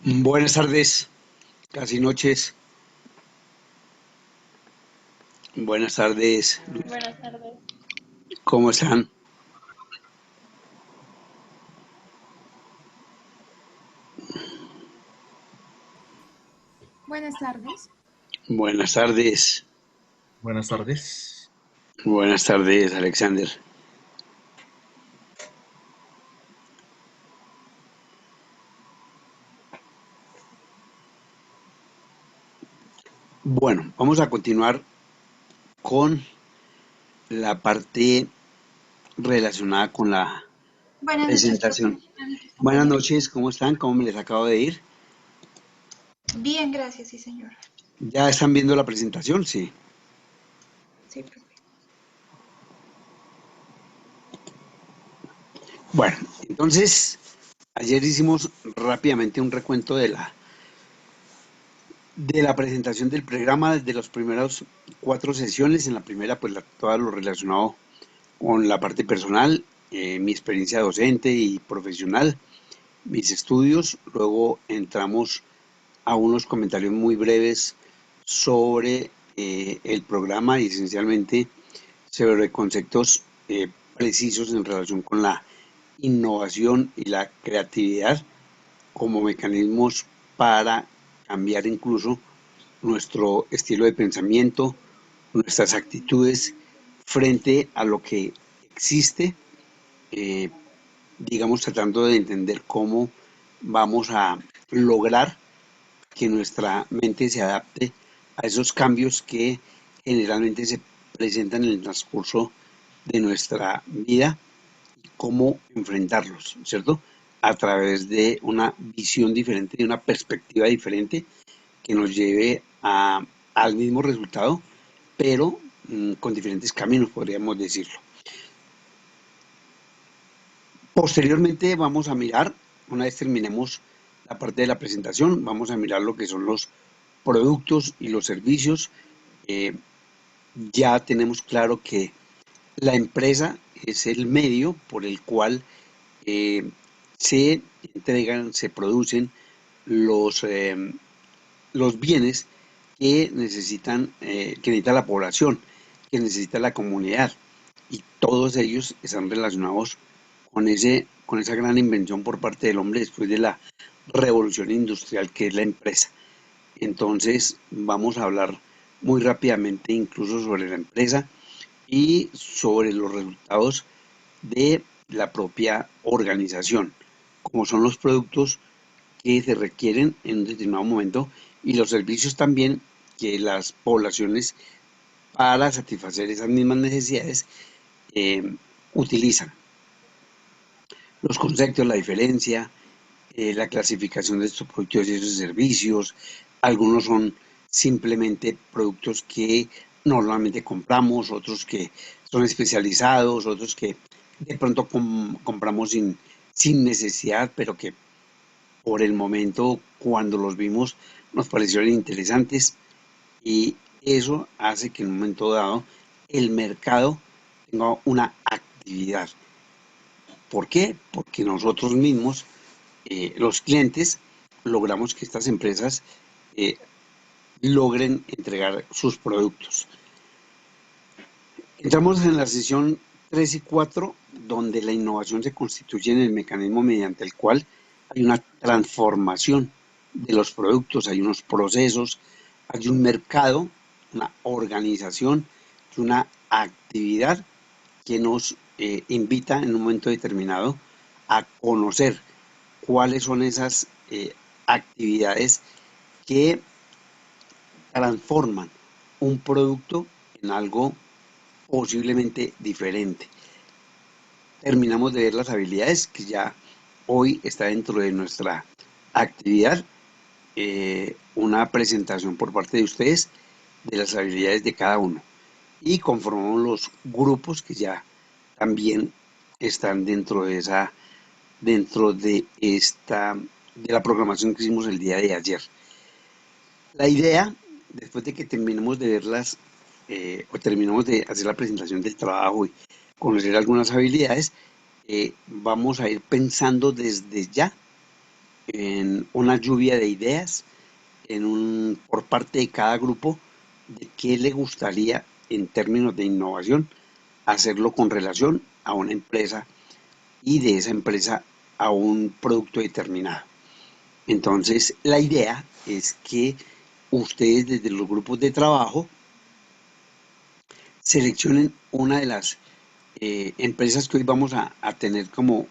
Buenas tardes, casi noches. Buenas tardes, Luz. Buenas tardes. ¿Cómo están? Buenas tardes. Buenas tardes. Buenas tardes. Buenas tardes, Alexander. Bueno, vamos a continuar con la parte relacionada con la Buenas noches, profe. presentación. Buenas noches, ¿cómo están? ¿Cómo me les acabo de ir? Bien, gracias, sí, señor. ¿Ya están viendo la presentación? Sí. Sí, profe. Bueno, entonces, ayer hicimos rápidamente un recuento de la presentación del programa desde las primeras 4 sesiones. En la primera, pues todo lo relacionado con la parte personal, mi experiencia docente y profesional, mis estudios. Luego entramos a unos comentarios muy breves sobre el programa y esencialmente sobre conceptos precisos en relación con la innovación y la creatividad como mecanismos para cambiar incluso nuestro estilo de pensamiento, nuestras actitudes frente a lo que existe, eh, digamos, tratando de entender cómo vamos a lograr que nuestra mente se adapte a esos cambios que generalmente se presentan en el transcurso de nuestra vida y cómo enfrentarlos, ¿cierto? A través de una visión diferente, de una perspectiva diferente que nos lleve al mismo resultado, pero con diferentes caminos, podríamos decirlo. Posteriormente vamos a mirar, una vez terminemos la parte de la presentación, vamos a mirar lo que son los productos y los servicios. Eh, ya tenemos claro que la empresa es el medio por el cual se entregan, se producen los, eh, los bienes que necesita la población, que necesita la comunidad, y todos ellos están relacionados con esa gran invención por parte del hombre después de la revolución industrial que es la empresa. Entonces vamos a hablar muy rápidamente incluso sobre la empresa y sobre los resultados de la propia organización, como son los productos que se requieren en un determinado momento y los servicios también que las poblaciones para satisfacer esas mismas necesidades eh, utilizan. Los conceptos, la diferencia, la clasificación de estos productos y esos servicios. Algunos son simplemente productos que normalmente compramos, otros que son especializados, otros que de pronto compramos sin necesidad, pero que por el momento cuando los vimos nos parecieron interesantes, y eso hace que en un momento dado el mercado tenga una actividad. ¿Por qué? Porque nosotros mismos, los clientes, logramos que estas empresas eh, logren entregar sus productos. Entramos en la sesión 3 y 4, donde la innovación se constituye en el mecanismo mediante el cual hay una transformación de los productos, hay unos procesos, hay un mercado, una organización y una actividad que nos invita en un momento determinado a conocer cuáles son esas actividades que transforman un producto en algo posiblemente diferente. Terminamos de ver las habilidades que ya hoy está dentro de nuestra actividad, una presentación por parte de ustedes de las habilidades de cada uno, y conformamos los grupos que ya también están de la programación que hicimos el día de ayer. La idea, después de que terminemos de verlas, o terminemos de hacer la presentación del trabajo y conocer algunas habilidades, vamos a ir pensando desde ya en una lluvia de ideas por parte de cada grupo de qué le gustaría en términos de innovación hacerlo con relación a una empresa y de esa empresa a un producto determinado. Entonces, la idea es que ustedes desde los grupos de trabajo seleccionen una de las empresas que hoy vamos a tener como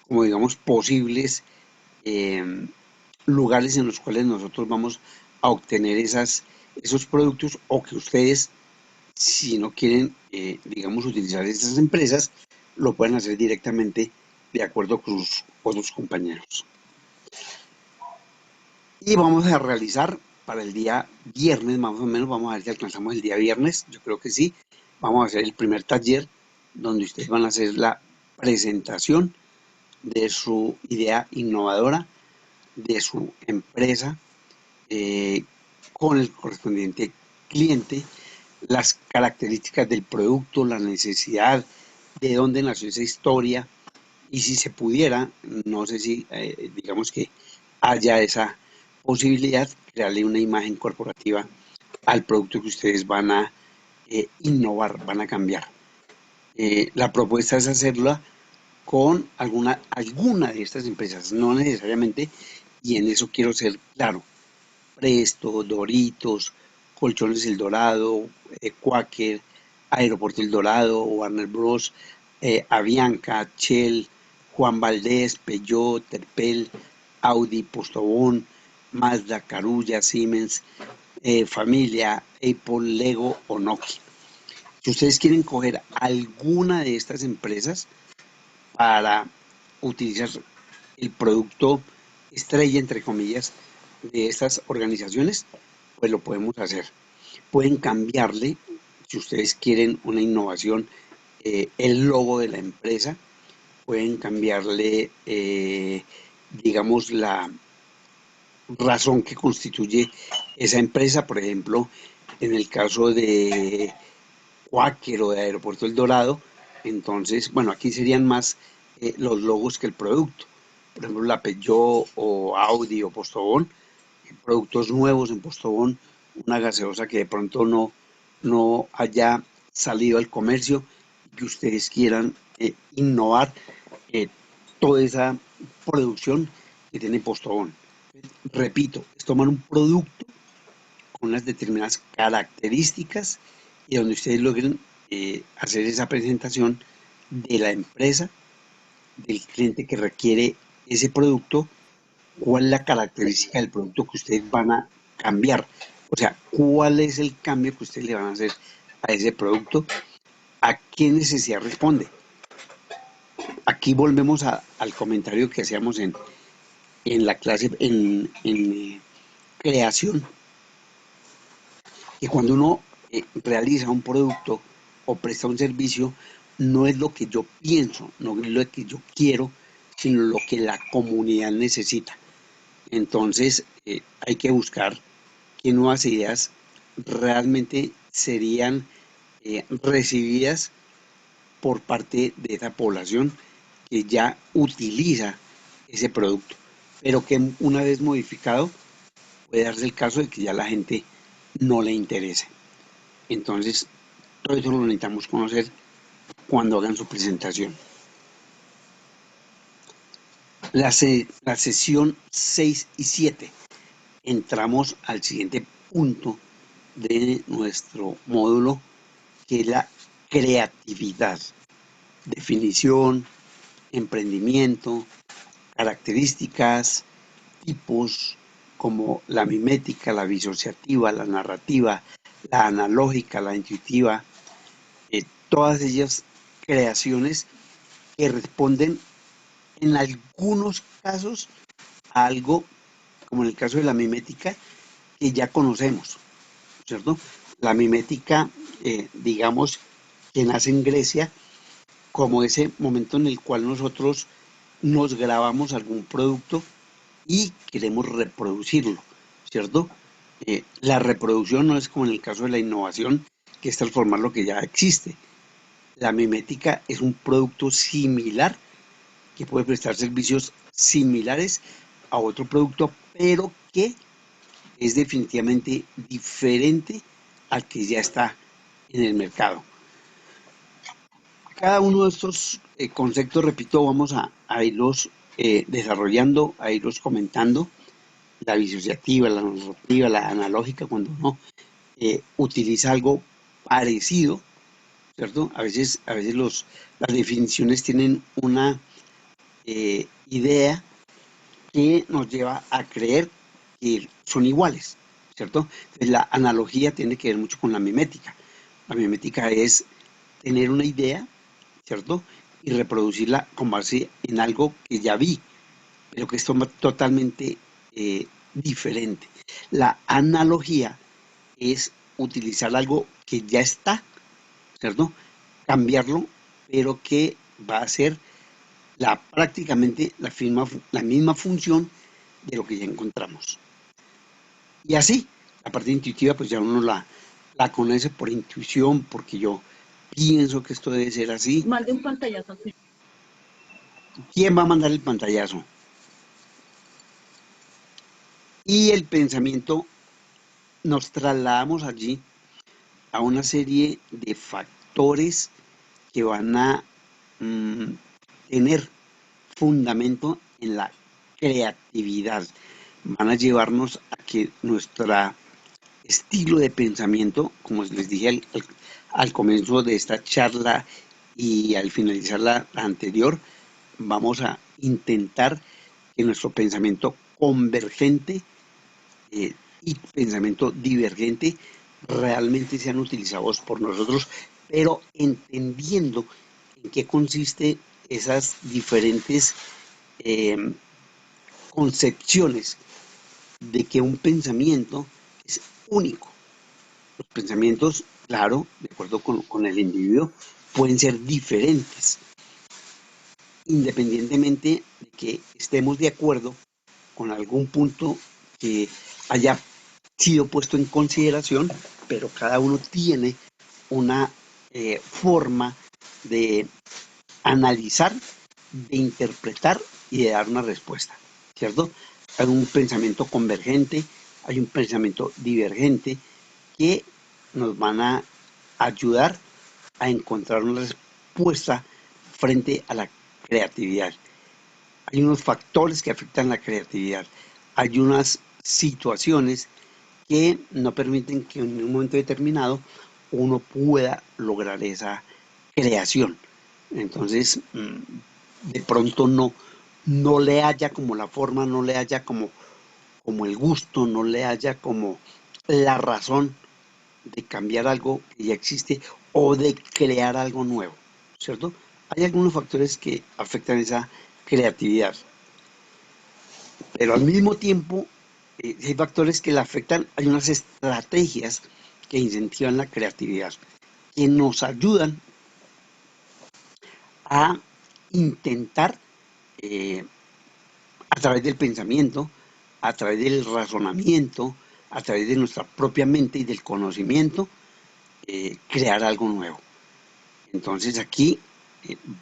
digamos, posibles eh, lugares en los cuales nosotros vamos a obtener esos productos, o que ustedes, si no quieren, digamos, utilizar esas empresas, lo pueden hacer directamente de acuerdo con sus otros compañeros. Y vamos a realizar para el día viernes, más o menos, vamos a ver si alcanzamos el día viernes, yo creo que sí. Vamos a hacer el primer taller donde ustedes van a hacer la presentación de su idea innovadora, de su empresa, eh, con el correspondiente cliente, las características del producto, la necesidad, de dónde nació esa historia, y si se pudiera, no sé si digamos que haya esa posibilidad, crearle una imagen corporativa al producto que ustedes van a innovar, van a cambiar. La propuesta es hacerla con alguna de estas empresas, no necesariamente, y en eso quiero ser claro: Presto, Doritos, Colchones El Dorado, Quaker, Aeropuerto El Dorado, Warner Bros., Avianca, Shell, Juan Valdés, Peugeot, Terpel, Audi, Postobón, Mazda, Carulla, Siemens, Familia, Apple, Lego o Nokia. Si ustedes quieren coger alguna de estas empresas para utilizar el producto estrella, entre comillas, de estas organizaciones, pues lo podemos hacer. Pueden cambiarle, si ustedes quieren una innovación, el logo de la empresa, pueden cambiarle, digamos, la razón que constituye esa empresa. Por ejemplo, en el caso de Quaker o de Aeropuerto El Dorado, entonces, bueno, aquí serían más los logos que el producto. Por ejemplo, la Peugeot o Audi o Postobón, productos nuevos en Postobón, una gaseosa que de pronto no haya salido al comercio, y que ustedes quieran innovar eh, toda esa producción que tiene Postobón. Repito, es tomar un producto con unas determinadas características y donde ustedes logren hacer esa presentación de la empresa, del cliente que requiere ese producto, cuál es la característica del producto que ustedes van a cambiar. O sea, cuál es el cambio que ustedes le van a hacer a ese producto, a qué necesidad responde. Aquí volvemos al comentario que hacíamos en la clase, en creación, que cuando uno realiza un producto o presta un servicio, no es lo que yo pienso, no es lo que yo quiero, sino lo que la comunidad necesita. Entonces, hay que buscar qué nuevas ideas realmente serían recibidas por parte de esa población que ya utiliza ese producto, pero que una vez modificado puede darse el caso de que ya la gente no le interese. Entonces, todo eso lo necesitamos conocer cuando hagan su presentación. La sesión 6 y 7, entramos al siguiente punto de nuestro módulo, que es la creatividad, definición, emprendimiento, características, tipos como la mimética, la disociativa, la narrativa, la analógica, la intuitiva, todas ellas creaciones que responden en algunos casos a algo, como en el caso de la mimética, que ya conocemos, ¿cierto? La mimética, digamos, que nace en Grecia como ese momento en el cual nosotros nos grabamos algún producto y queremos reproducirlo, ¿cierto? La reproducción no es como en el caso de la innovación, que es transformar lo que ya existe. La mimética es un producto similar que puede prestar servicios similares a otro producto, pero que es definitivamente diferente al que ya está en el mercado. Cada uno de estos conceptos, repito, vamos a irlos desarrollando, a irlos comentando. La disociativa, la narrativa, la analógica, cuando uno utiliza algo parecido, ¿cierto? A veces las definiciones tienen una idea que nos lleva a creer que son iguales, ¿cierto? Entonces, la analogía tiene que ver mucho con la mimética. La mimética es tener una idea, ¿cierto? Y reproducirla con base en algo que ya vi, pero que es totalmente diferente. La analogía es utilizar algo que ya está, ¿cierto? Cambiarlo, pero que va a ser prácticamente la misma función de lo que ya encontramos. Y así, la parte intuitiva, pues ya uno la conoce por intuición, porque yo pienso que esto debe ser así. Mande un pantallazo. ¿Quién va a mandar el pantallazo? Y el pensamiento, nos trasladamos allí a una serie de factores que van a tener fundamento en la creatividad. Van a llevarnos a que nuestro estilo de pensamiento, como les dije al comienzo de esta charla y al finalizar la anterior, vamos a intentar que nuestro pensamiento convergente y pensamiento divergente realmente sean utilizados por nosotros, pero entendiendo en qué consiste esas diferentes concepciones de que un pensamiento es único. Los pensamientos, claro, de acuerdo con el individuo, pueden ser diferentes, independientemente de que estemos de acuerdo con algún punto que haya sido puesto en consideración, pero cada uno tiene una forma de analizar, de interpretar y de dar una respuesta, ¿cierto? Hay un pensamiento convergente, hay un pensamiento divergente que nos van a ayudar a encontrar una respuesta frente a la creatividad. Hay unos factores que afectan la creatividad, hay unas situaciones que no permiten que en un momento determinado uno pueda lograr esa creación. Entonces, de pronto no le haya como la forma, no le haya como el gusto, no le haya como la razón de cambiar algo que ya existe o de crear algo nuevo, ¿cierto? Hay algunos factores que afectan esa creatividad, pero al mismo tiempo, si hay factores que la afectan, hay unas estrategias que incentivan la creatividad, que nos ayudan a intentar, a través del pensamiento, a través del razonamiento, a través de nuestra propia mente y del conocimiento, crear algo nuevo. Entonces aquí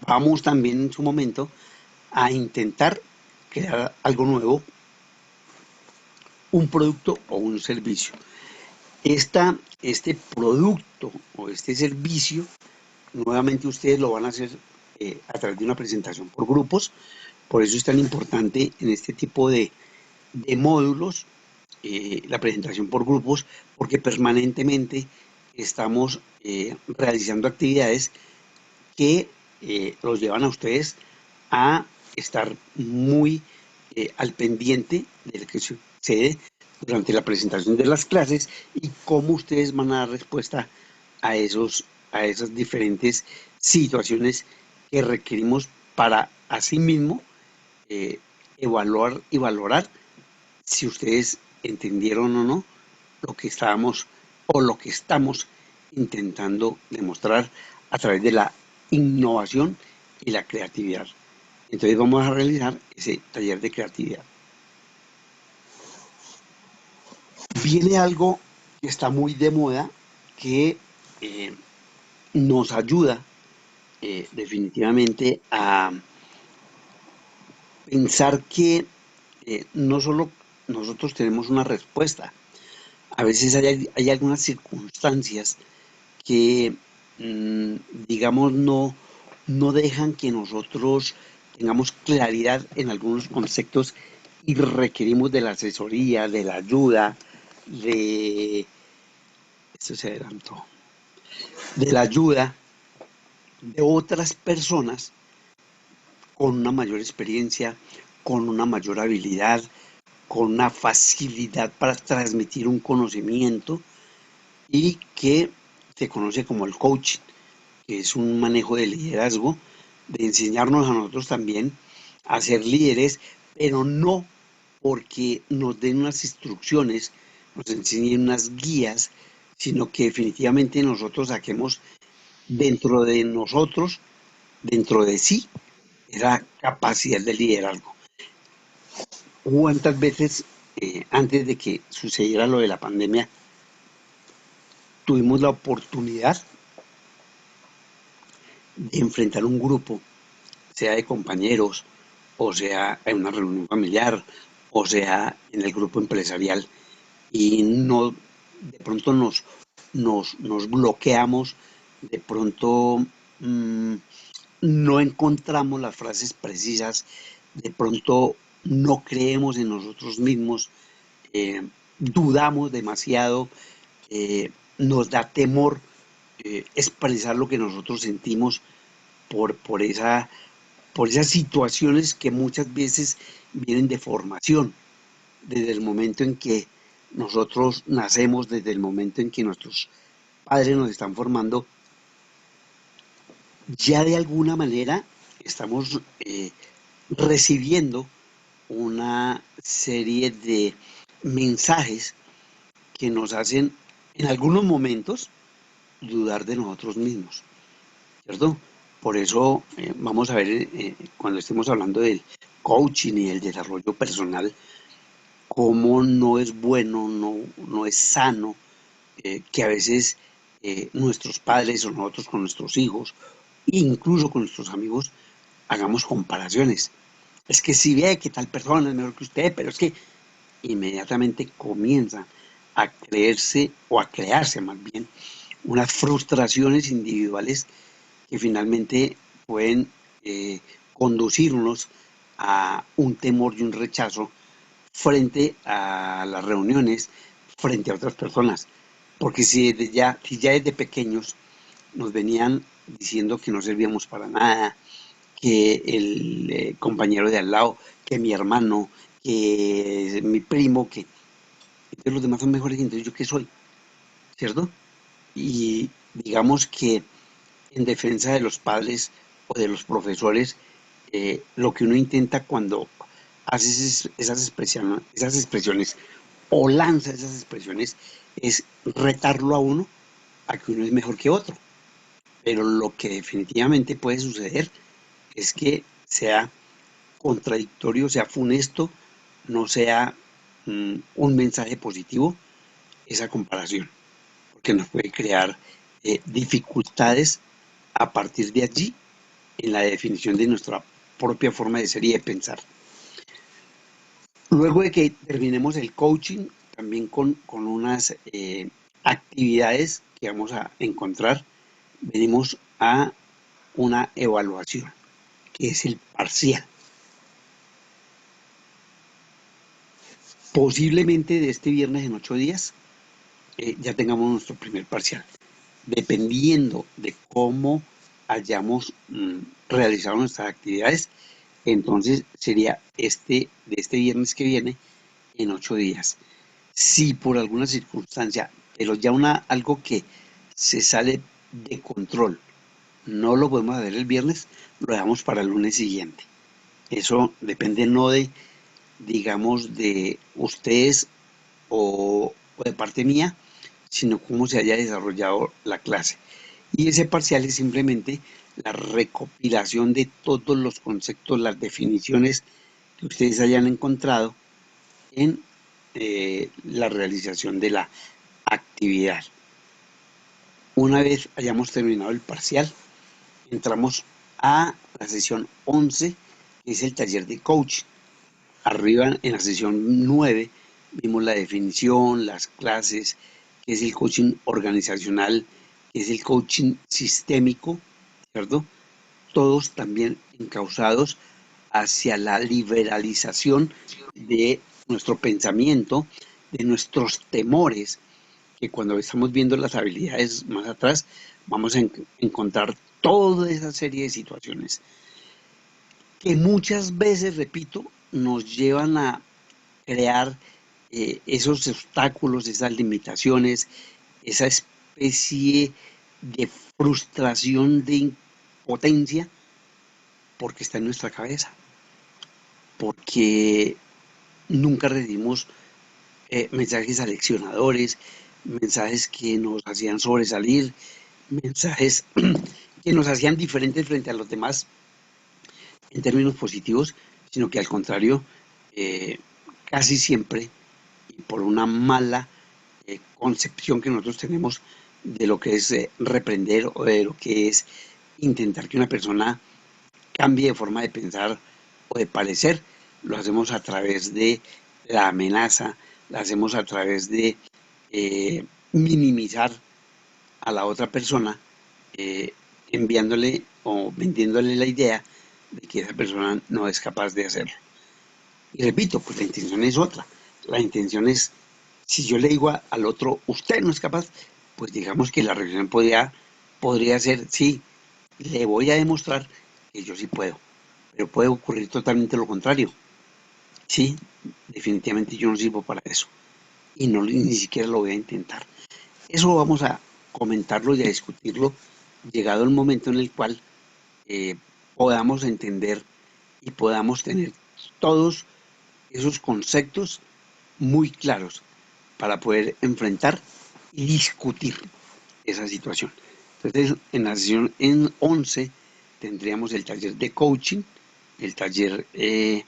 vamos también en su momento a intentar crear algo nuevo, un producto o un servicio. Este producto o este servicio, nuevamente ustedes lo van a hacer a través de una presentación por grupos. Por eso es tan importante en este tipo de módulos la presentación por grupos, porque permanentemente estamos realizando actividades que los llevan a ustedes a estar muy al pendiente de lo que sucede durante la presentación de las clases y cómo ustedes van a dar respuesta a esas diferentes situaciones que requerimos para asimismo evaluar y valorar si ustedes entendieron o no lo que estábamos o lo que estamos intentando demostrar a través de la innovación y la creatividad. Entonces vamos a realizar ese taller de creatividad. Viene algo que está muy de moda, que nos ayuda definitivamente a pensar que no solo nosotros tenemos una respuesta, a veces hay algunas circunstancias que, mm, digamos, no dejan que nosotros tengamos claridad en algunos conceptos y requerimos de la asesoría, de la ayuda, de, esto se adelantó, de la ayuda de otras personas con una mayor experiencia, con una mayor habilidad, con una facilidad para transmitir un conocimiento y que se conoce como el coaching, que es un manejo de liderazgo, de enseñarnos a nosotros también a ser líderes, pero no porque nos den unas instrucciones, nos enseñen unas guías, sino que definitivamente nosotros saquemos dentro de nosotros, dentro de sí, esa capacidad de liderazgo. ¿Cuántas veces antes de que sucediera lo de la pandemia tuvimos la oportunidad de enfrentar un grupo, sea de compañeros, o sea en una reunión familiar, o sea en el grupo empresarial, y no, de pronto nos bloqueamos, de pronto mmm, no encontramos las frases precisas, de pronto no creemos en nosotros mismos, dudamos demasiado, nos da temor expresar lo que nosotros sentimos por, por, esa, por esas situaciones que muchas veces vienen de formación, desde el momento en que nosotros nacemos, desde el momento en que nuestros padres nos están formando, ya de alguna manera estamos recibiendo una serie de mensajes que nos hacen en algunos momentos dudar de nosotros mismos, ¿cierto? Por eso vamos a ver cuando estemos hablando del coaching y el desarrollo personal, cómo no es bueno, no es sano que a veces nuestros padres o nosotros con nuestros hijos, incluso con nuestros amigos, hagamos comparaciones. Es que si ve que tal persona es mejor que usted, pero es que inmediatamente comienzan a creerse o a crearse más bien unas frustraciones individuales que finalmente pueden conducirnos a un temor y un rechazo frente a las reuniones, frente a otras personas. Porque si ya desde pequeños nos venían diciendo que no servíamos para nada, que el compañero de al lado, que mi hermano, que mi primo, que entonces los demás son mejores, y entonces yo qué soy, ¿cierto? Y digamos que en defensa de los padres o de los profesores, lo que uno intenta cuando hace esas expresiones o lanza esas expresiones es retarlo a uno a que uno es mejor que otro. Pero lo que definitivamente puede suceder es que sea contradictorio, sea funesto, no sea un mensaje positivo esa comparación, porque nos puede crear dificultades a partir de allí en la definición de nuestra propia forma de ser y de pensar. Luego de que terminemos el coaching, también con unas actividades que vamos a encontrar, venimos a una evaluación, que es el parcial. Posiblemente de este viernes en 8 días ya tengamos nuestro primer parcial, dependiendo de cómo hayamos realizado nuestras actividades. Entonces sería de este viernes que viene en 8 días. Si por alguna circunstancia, pero ya algo que se sale de control, no lo podemos hacer el viernes, lo dejamos para el lunes siguiente. Eso depende no de, digamos, de ustedes o de parte mía, sino cómo se haya desarrollado la clase. Y ese parcial es simplemente la recopilación de todos los conceptos, las definiciones que ustedes hayan encontrado en la realización de la actividad. Una vez hayamos terminado el parcial, entramos a la sesión 11, que es el taller de coaching. Arriba en la sesión 9 vimos la definición, las clases, qué es el coaching organizacional, qué es el coaching sistémico, ¿cierto? Todos también encausados hacia la liberalización de nuestro pensamiento, de nuestros temores, que cuando estamos viendo las habilidades más atrás, vamos a encontrar toda esa serie de situaciones que muchas veces, repito, nos llevan a crear esos obstáculos, esas limitaciones, esa especie de frustración, de impotencia, porque está en nuestra cabeza, porque nunca recibimos mensajes aleccionadores, mensajes que nos hacían sobresalir, mensajes que nos hacían diferentes frente a los demás en términos positivos, sino que al contrario, eh, casi siempre, y por una mala concepción que nosotros tenemos de lo que es reprender o de lo que es intentar que una persona cambie de forma de pensar o de parecer, lo hacemos a través de la amenaza, lo hacemos a través de minimizar a la otra persona, eh, enviándole o vendiéndole la idea de que esa persona no es capaz de hacerlo. Y repito, pues la intención es otra. La intención es, si yo le digo al otro, usted no es capaz, pues digamos que la reacción podría ser, sí, le voy a demostrar que yo sí puedo. Pero puede ocurrir totalmente lo contrario. Sí, definitivamente yo no sirvo para eso. Y no, ni siquiera lo voy a intentar. Eso vamos a comentarlo y a discutirlo llegado el momento en el cual eh, podamos entender y podamos tener todos esos conceptos muy claros para poder enfrentar y discutir esa situación. Entonces, en la sesión en 11 tendríamos el taller de coaching, el taller que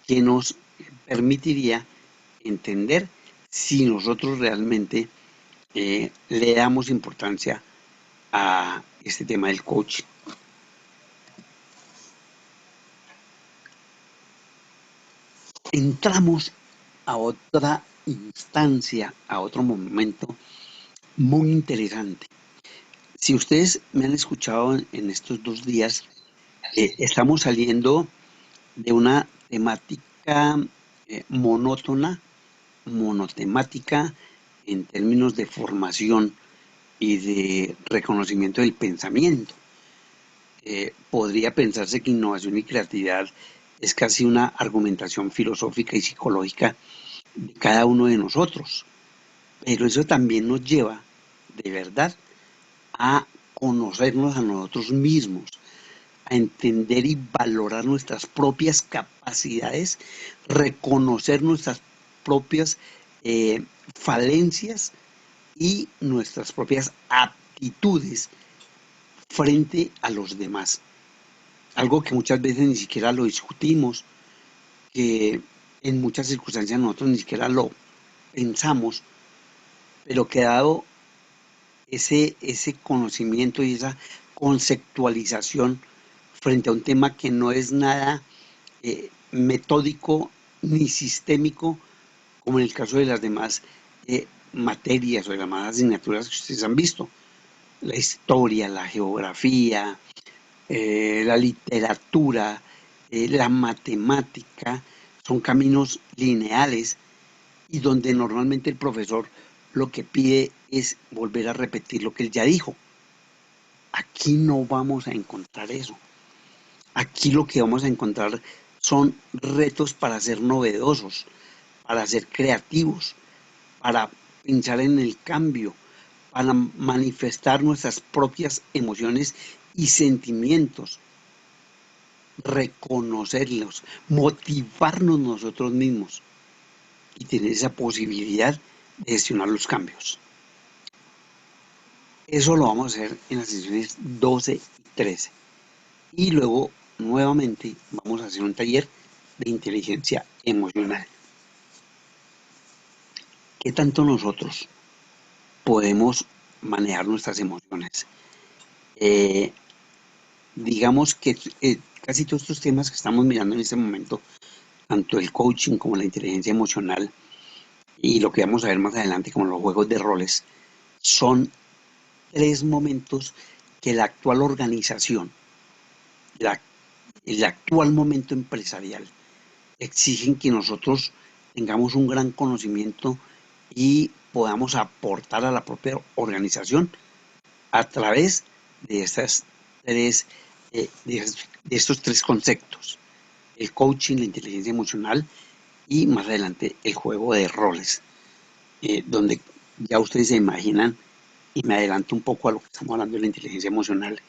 nos permitiría entender si nosotros realmente le damos importancia a este tema del coaching. Entramos a otra instancia, a otro momento muy interesante. Si ustedes me han escuchado en estos 2 días, estamos saliendo de una temática monótona, monotemática en términos de formación y de reconocimiento del pensamiento. Podría pensarse que innovación y creatividad es casi una argumentación filosófica y psicológica de cada uno de nosotros, pero eso también nos lleva, de verdad, a conocernos a nosotros mismos, a entender y valorar nuestras propias capacidades, reconocer nuestras propias falencias y nuestras propias aptitudes frente a los demás. Algo que muchas veces ni siquiera lo discutimos, que en muchas circunstancias nosotros ni siquiera lo pensamos, pero que dado ese conocimiento y esa conceptualización frente a un tema que no es nada metódico ni sistémico, como en el caso de las demás materias o de las demás asignaturas que ustedes han visto. La historia, la geografía, la literatura, la matemática, son caminos lineales y donde normalmente el profesor lo que pide es volver a repetir lo que él ya dijo. Aquí no vamos a encontrar eso. Aquí lo que vamos a encontrar son retos para ser novedosos, para ser creativos, para pensar en el cambio, para manifestar nuestras propias emociones y sentimientos, reconocerlos, motivarnos nosotros mismos y tener esa posibilidad de gestionar los cambios. Eso lo vamos a hacer en las sesiones 12 y 13. Y luego, nuevamente, vamos a hacer un taller de inteligencia emocional. ¿Qué tanto nosotros podemos manejar nuestras emociones? Digamos que casi todos estos temas que estamos mirando en este momento tanto el coaching como la inteligencia emocional y lo que vamos a ver más adelante como los juegos de roles, son tres momentos que la actual organización, la- el actual momento empresarial, exigen que nosotros tengamos un gran conocimiento y podamos aportar a la propia organización a través de estas tres, de estos tres conceptos: el coaching, la inteligencia emocional y más adelante el juego de roles, donde ya ustedes se imaginan, y me adelanto un poco a lo que estamos hablando de la inteligencia emocional.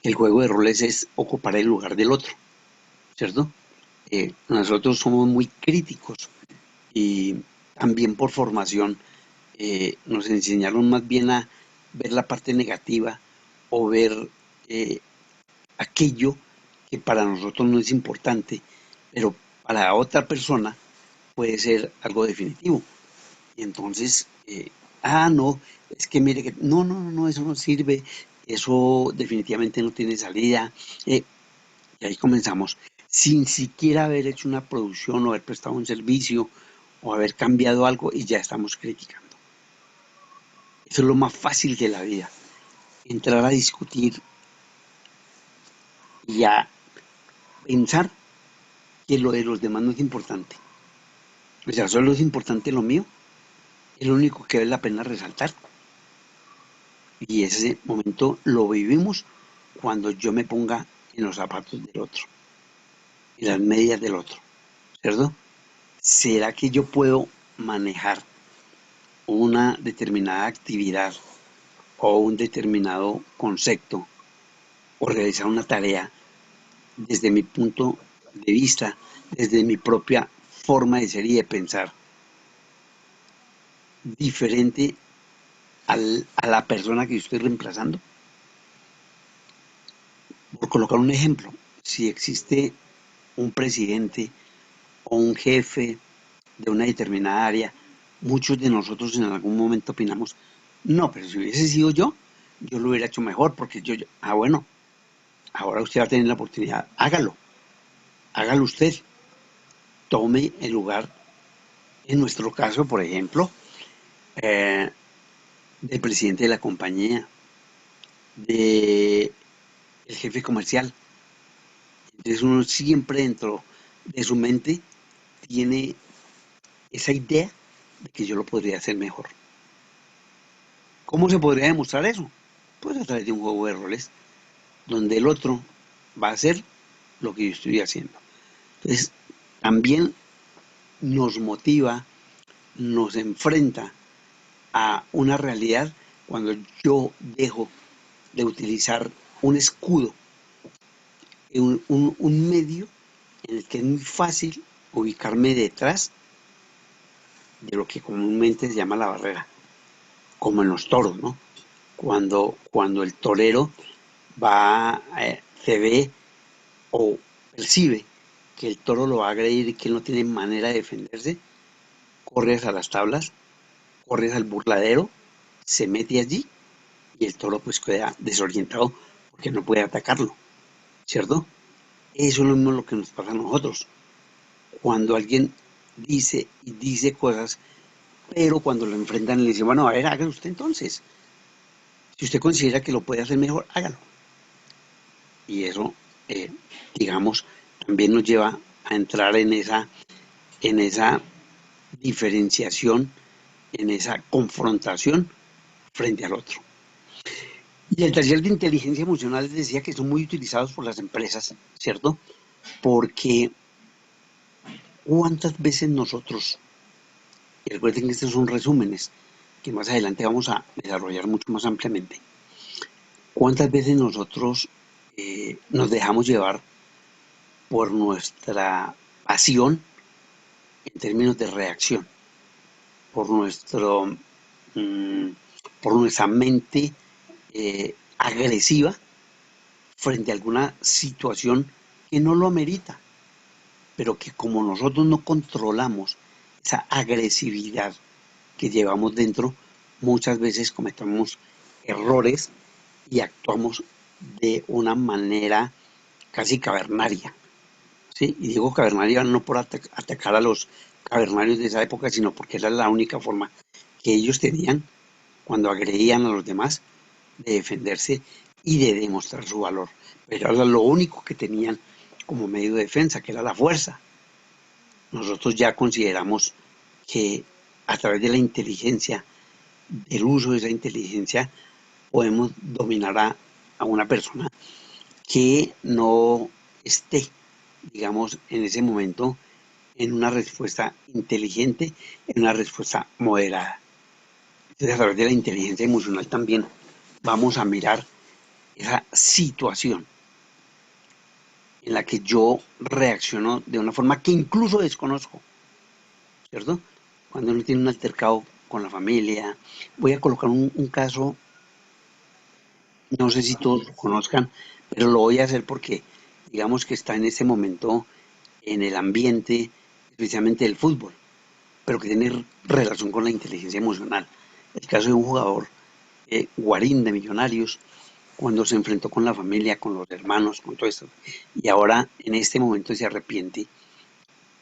El juego de roles es ocupar el lugar del otro, ¿cierto? Nosotros somos muy críticos y también por formación nos enseñaron más bien a ver la parte negativa o ver eh, aquello que para nosotros no es importante, pero para otra persona puede ser algo definitivo. Y entonces, no, es que mire que no, eso no sirve, eso definitivamente no tiene salida. Y ahí comenzamos, sin siquiera haber hecho una producción o haber prestado un servicio o haber cambiado algo y ya estamos criticando. Eso es lo más fácil de la vida, entrar a discutir y a pensar que lo de los demás no es importante. O sea, solo es importante lo mío, es lo único que vale la pena resaltar. Y ese momento lo vivimos cuando yo me ponga en los zapatos del otro, en las medias del otro, ¿cierto? ¿Será que yo puedo manejar una determinada actividad o un determinado concepto o realizar una tarea desde mi punto de vista, desde mi propia forma de ser y de pensar, diferente a la persona que yo estoy reemplazando? Por colocar un ejemplo, si existe un presidente o un jefe de una determinada área, muchos de nosotros en algún momento opinamos, no, pero si hubiese sido yo lo hubiera hecho mejor, porque bueno, ahora usted va a tener la oportunidad, hágalo usted, tome el lugar, en nuestro caso, por ejemplo, eh, del presidente de la compañía, del jefe comercial. Entonces uno siempre dentro de su mente tiene esa idea de que yo lo podría hacer mejor. ¿Cómo se podría demostrar eso? Pues a través de un juego de roles, donde el otro va a hacer lo que yo estoy haciendo. Entonces, también nos motiva, nos enfrenta a una realidad cuando yo dejo de utilizar un escudo, un medio en el que es muy fácil ubicarme detrás de lo que comúnmente se llama la barrera, como en los toros, ¿no? Cuando el torero se ve o percibe que el toro lo va a agredir y que él no tiene manera de defenderse, corres a las tablas, corres al burladero, se mete allí y el toro pues queda desorientado porque no puede atacarlo, ¿cierto? Eso es lo mismo lo que nos pasa a nosotros. Cuando alguien dice y dice cosas, pero cuando lo enfrentan le dicen, bueno, a ver, hágalo usted entonces. Si usted considera que lo puede hacer mejor, hágalo. Y eso, eh, digamos, también nos lleva a entrar en esa diferenciación, en esa confrontación frente al otro. Y el taller de inteligencia emocional les decía que son muy utilizados por las empresas, ¿cierto? Porque cuántas veces nosotros, y recuerden que estos son resúmenes que más adelante vamos a desarrollar mucho más ampliamente, cuántas veces nosotros nos dejamos llevar por nuestra pasión en términos de reacción, por mm, por nuestra mente agresiva frente a alguna situación que no lo amerita, pero que como nosotros no controlamos esa agresividad que llevamos dentro, muchas veces cometemos errores y actuamos de una manera casi cavernaria. ¿sí? Y digo cavernaria no por atacar a los cavernarios de esa época, sino porque era la única forma que ellos tenían cuando agredían a los demás de defenderse y de demostrar su valor. Pero era lo único que tenían como medio de defensa, que era la fuerza. Nosotros ya consideramos que a través de la inteligencia, del uso de esa inteligencia, podemos dominar a una persona que no esté, digamos, en ese momento en una respuesta inteligente, en una respuesta moderada. Entonces, a través de la inteligencia emocional también vamos a mirar esa situación en la que yo reacciono de una forma que incluso desconozco, ¿cierto? Cuando uno tiene un altercado con la familia. Voy a colocar un caso, no sé si todos lo conozcan, pero lo voy a hacer porque digamos que está en este momento en el ambiente, especialmente del fútbol, pero que tiene relación con la inteligencia emocional. El caso de un jugador, Guarín de Millonarios, cuando se enfrentó con la familia, con los hermanos, con todo esto, y ahora en este momento se arrepiente,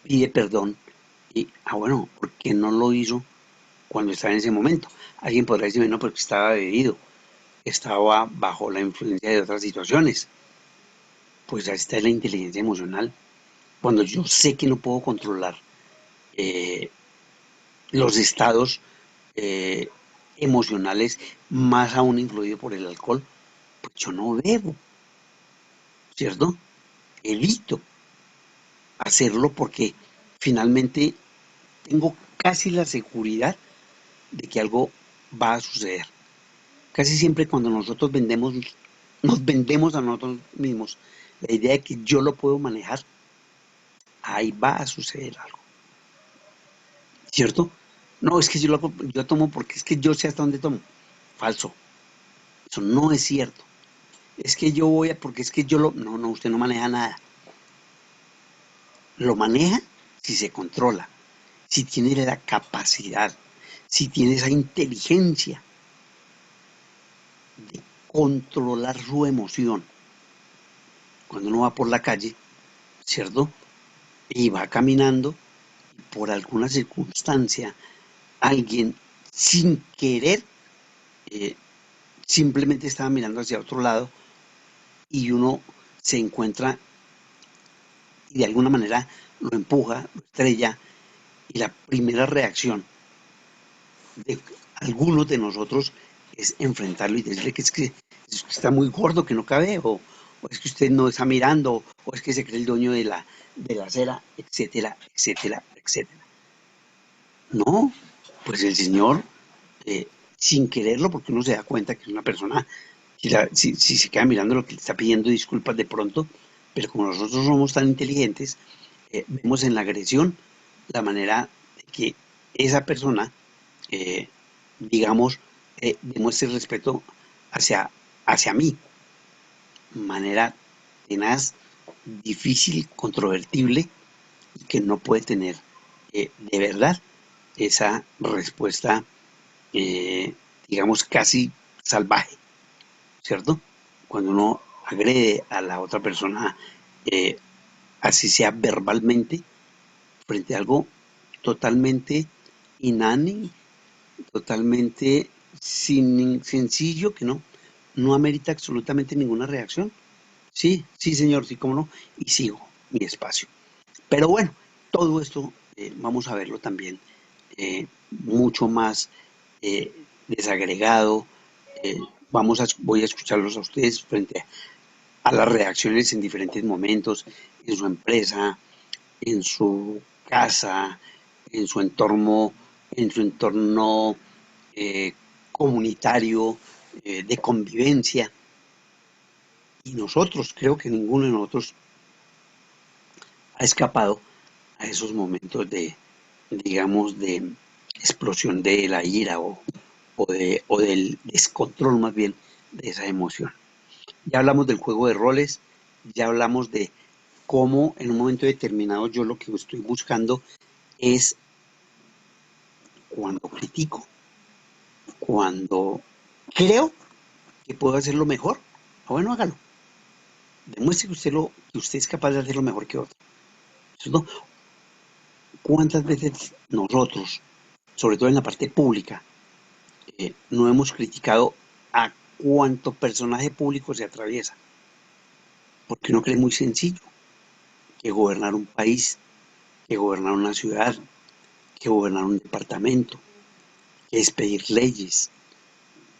pide perdón, y, bueno, ¿por qué no lo hizo cuando estaba en ese momento? Alguien podrá decir, no, porque estaba bebido, estaba bajo la influencia de otras situaciones. Pues ahí está la inteligencia emocional. Cuando yo sé que no puedo controlar eh, los estados eh, emocionales, más aún influido por el alcohol, pues yo no bebo, ¿cierto? Evito hacerlo porque finalmente tengo casi la seguridad de que algo va a suceder. Casi siempre cuando nosotros nos vendemos a nosotros mismos la idea de que yo lo puedo manejar, ahí va a suceder algo, ¿cierto? No, es que yo tomo porque es que yo sé hasta dónde tomo. Falso, eso no es cierto. Es que yo voy a, porque es que yo lo... No, no, usted no maneja nada. Lo maneja si se controla, si tiene la capacidad, si tiene esa inteligencia de controlar su emoción. Cuando uno va por la calle, ¿cierto? Y va caminando, por alguna circunstancia, alguien sin querer, eh, simplemente estaba mirando hacia otro lado y uno se encuentra y de alguna manera lo empuja, lo estrella, y la primera reacción de algunos de nosotros es enfrentarlo y decirle que es que está muy gordo, que no cabe, o es que usted no está mirando, o es que se cree el dueño de la acera, etcétera, etcétera, etcétera. No, pues el Señor, eh, sin quererlo, porque uno se da cuenta que es una persona, si se queda mirando lo que le está pidiendo disculpas de pronto, pero como nosotros somos tan inteligentes, vemos en la agresión la manera de que esa persona, eh, digamos, demuestre respeto hacia, hacia mí, manera tenaz, difícil, controvertible, y que no puede tener de verdad esa respuesta, eh, digamos, casi salvaje, ¿cierto? Cuando uno agrede a la otra persona, eh, así sea verbalmente, frente a algo totalmente inane, totalmente sencillo, que no amerita absolutamente ninguna reacción. Sí, sí, señor, sí, cómo no, y sigo mi espacio. Pero bueno, todo esto vamos a verlo también mucho más desagregado. eh, voy a escucharlos a ustedes frente a las reacciones en diferentes momentos, en su empresa, en su casa, en su entorno eh, comunitario, de convivencia. Y nosotros, creo que ninguno de nosotros ha escapado a esos momentos de, digamos, de explosión de la ira o del descontrol más bien de esa emoción. Ya hablamos del juego de roles, ya hablamos de cómo en un momento determinado yo lo que estoy buscando es cuando critico, cuando creo que puedo hacerlo mejor, bueno, hágalo. Demuestre que usted es capaz de hacerlo mejor que otro. ¿cierto? ¿Cuántas veces nosotros, sobre todo en la parte pública, no hemos criticado a cuánto personaje público se atraviesa? Porque uno cree muy sencillo que gobernar un país, que gobernar una ciudad, que gobernar un departamento, que expedir leyes,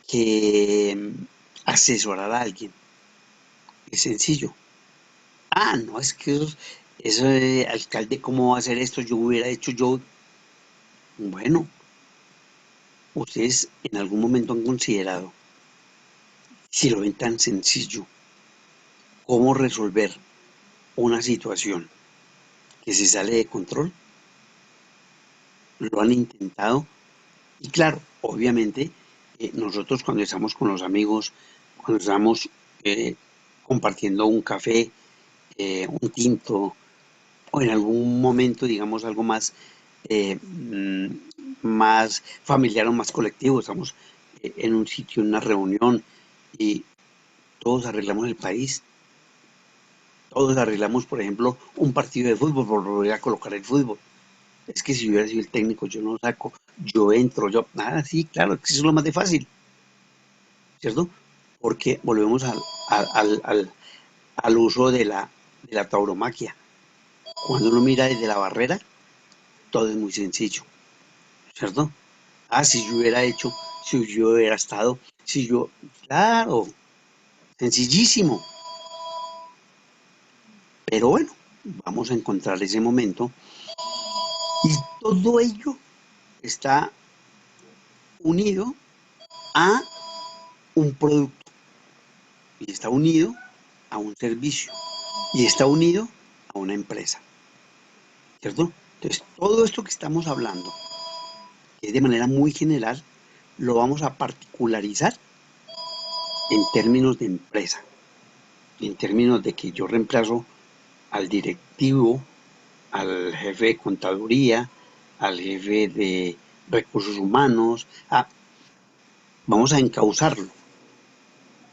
que asesorar a alguien. Es sencillo. Ah, no, es que ese alcalde, ¿cómo va a hacer esto? Yo hubiera hecho yo. Bueno, ustedes en algún momento han considerado, si lo ven tan sencillo, cómo resolver una situación que se sale de control. Lo han intentado. Y claro, obviamente, nosotros cuando estamos con los amigos, cuando estamos eh, compartiendo un café, un tinto, o en algún momento, digamos, algo más, más familiar o más colectivo, estamos en un sitio, en una reunión, y todos arreglamos el país, todos arreglamos, por ejemplo, un partido de fútbol, por volver a colocar el fútbol. Es que si yo hubiera sido el técnico, yo no saco, yo entro, yo, nada, sí, claro, que eso es lo más de fácil, ¿cierto? Porque volvemos al uso de la tauromaquia. Cuando uno mira desde la barrera, todo es muy sencillo, ¿cierto? Ah, si yo hubiera hecho, si yo hubiera estado, si yo, claro, sencillísimo. Pero bueno, vamos a encontrar ese momento y todo ello está unido a un producto y está unido a un servicio y está unido a una empresa, ¿cierto? Entonces, todo esto que estamos hablando, que es de manera muy general, lo vamos a particularizar en términos de empresa, en términos de que yo reemplazo al directivo, al jefe de contaduría, al jefe de recursos humanos. Vamos a encauzarlo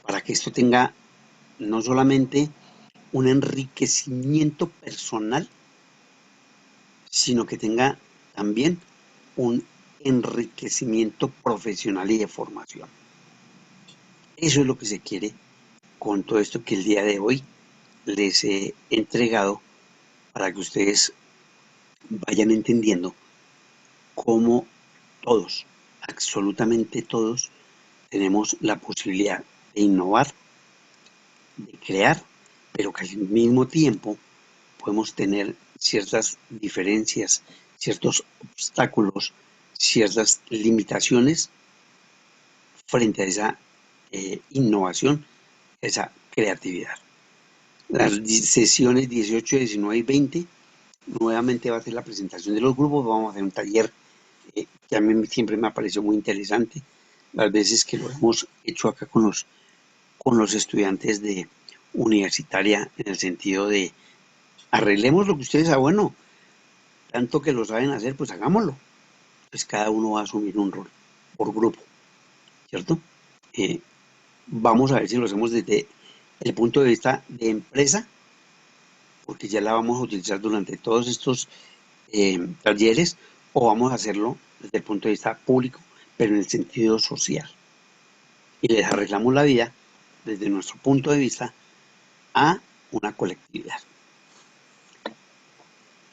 para que esto tenga no solamente un enriquecimiento personal, sino que tenga también un enriquecimiento profesional y de formación. Eso es lo que se quiere con todo esto que el día de hoy les he entregado para que ustedes vayan entendiendo cómo todos, absolutamente todos, tenemos la posibilidad de innovar, de crear, pero que al mismo tiempo podemos tener ciertas diferencias, ciertos obstáculos, ciertas limitaciones frente a esa innovación, esa creatividad. Las sesiones 18, 19 y 20 nuevamente va a ser la presentación de los grupos, vamos a hacer un taller que a mí siempre me ha parecido muy interesante, las veces que lo hemos hecho acá con los estudiantes de universitaria en el sentido de arreglemos lo que ustedes saben, bueno, tanto que lo saben hacer, pues hagámoslo. Pues cada uno va a asumir un rol por grupo, ¿cierto? Eh, Vamos a ver si lo hacemos desde el punto de vista de empresa, porque ya la vamos a utilizar durante todos estos talleres, o vamos a hacerlo desde el punto de vista público, pero en el sentido social. Y les arreglamos la vida desde nuestro punto de vista a una colectividad.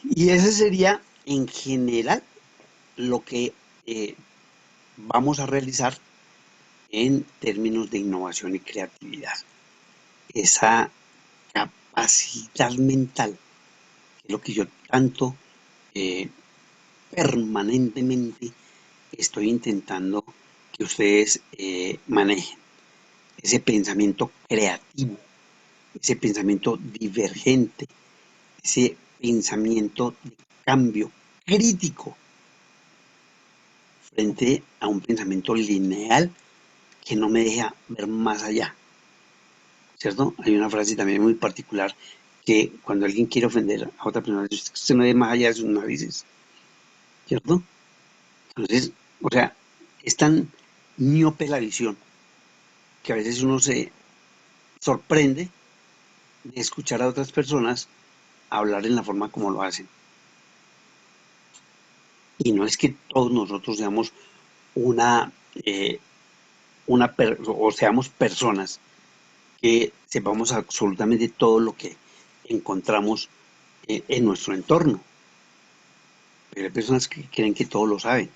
Y ese sería en general lo que vamos a realizar en términos de innovación y creatividad. Esa capacidad mental, que es lo que yo tanto eh, permanentemente estoy intentando que ustedes manejen. Ese pensamiento creativo, ese pensamiento divergente, ese pensamiento de cambio crítico frente a un pensamiento lineal que no me deja ver más allá, ¿cierto? Hay una frase también muy particular que cuando alguien quiere ofender a otra persona, dice, usted no ve más allá de sus narices, ¿cierto? Entonces, o sea, es tan miope la visión que a veces uno se sorprende de escuchar a otras personas hablar en la forma como lo hacen. Y no es que todos nosotros seamos una, o seamos personas que sepamos absolutamente todo lo que encontramos en nuestro entorno. Pero hay personas que creen que todo lo saben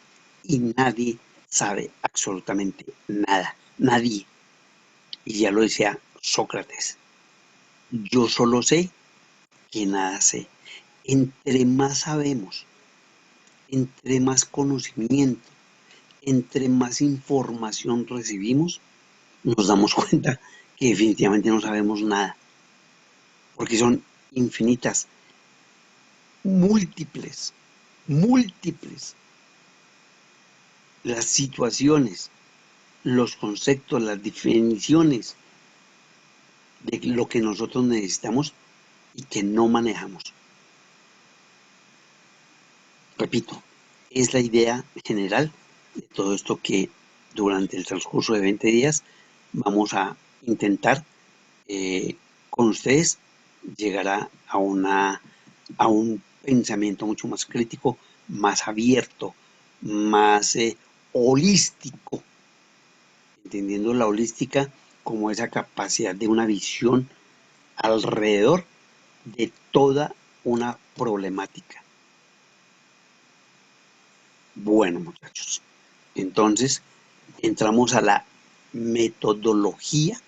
y nadie sabe absolutamente nada. Nadie. Y ya lo decía Sócrates. Yo solo sé que nada sé. Entre más sabemos, entre más conocimiento, entre más información recibimos, nos damos cuenta que definitivamente no sabemos nada. Porque son infinitas, múltiples, múltiples las situaciones, los conceptos, las definiciones de lo que nosotros necesitamos y que no manejamos. Repito, es la idea general de todo esto que durante el transcurso de 20 días vamos a intentar con ustedes llegar a un pensamiento mucho más crítico, más abierto, más holístico, entendiendo la holística como esa capacidad de una visión alrededor de toda una problemática. Bueno, muchachos, entonces entramos a la metodología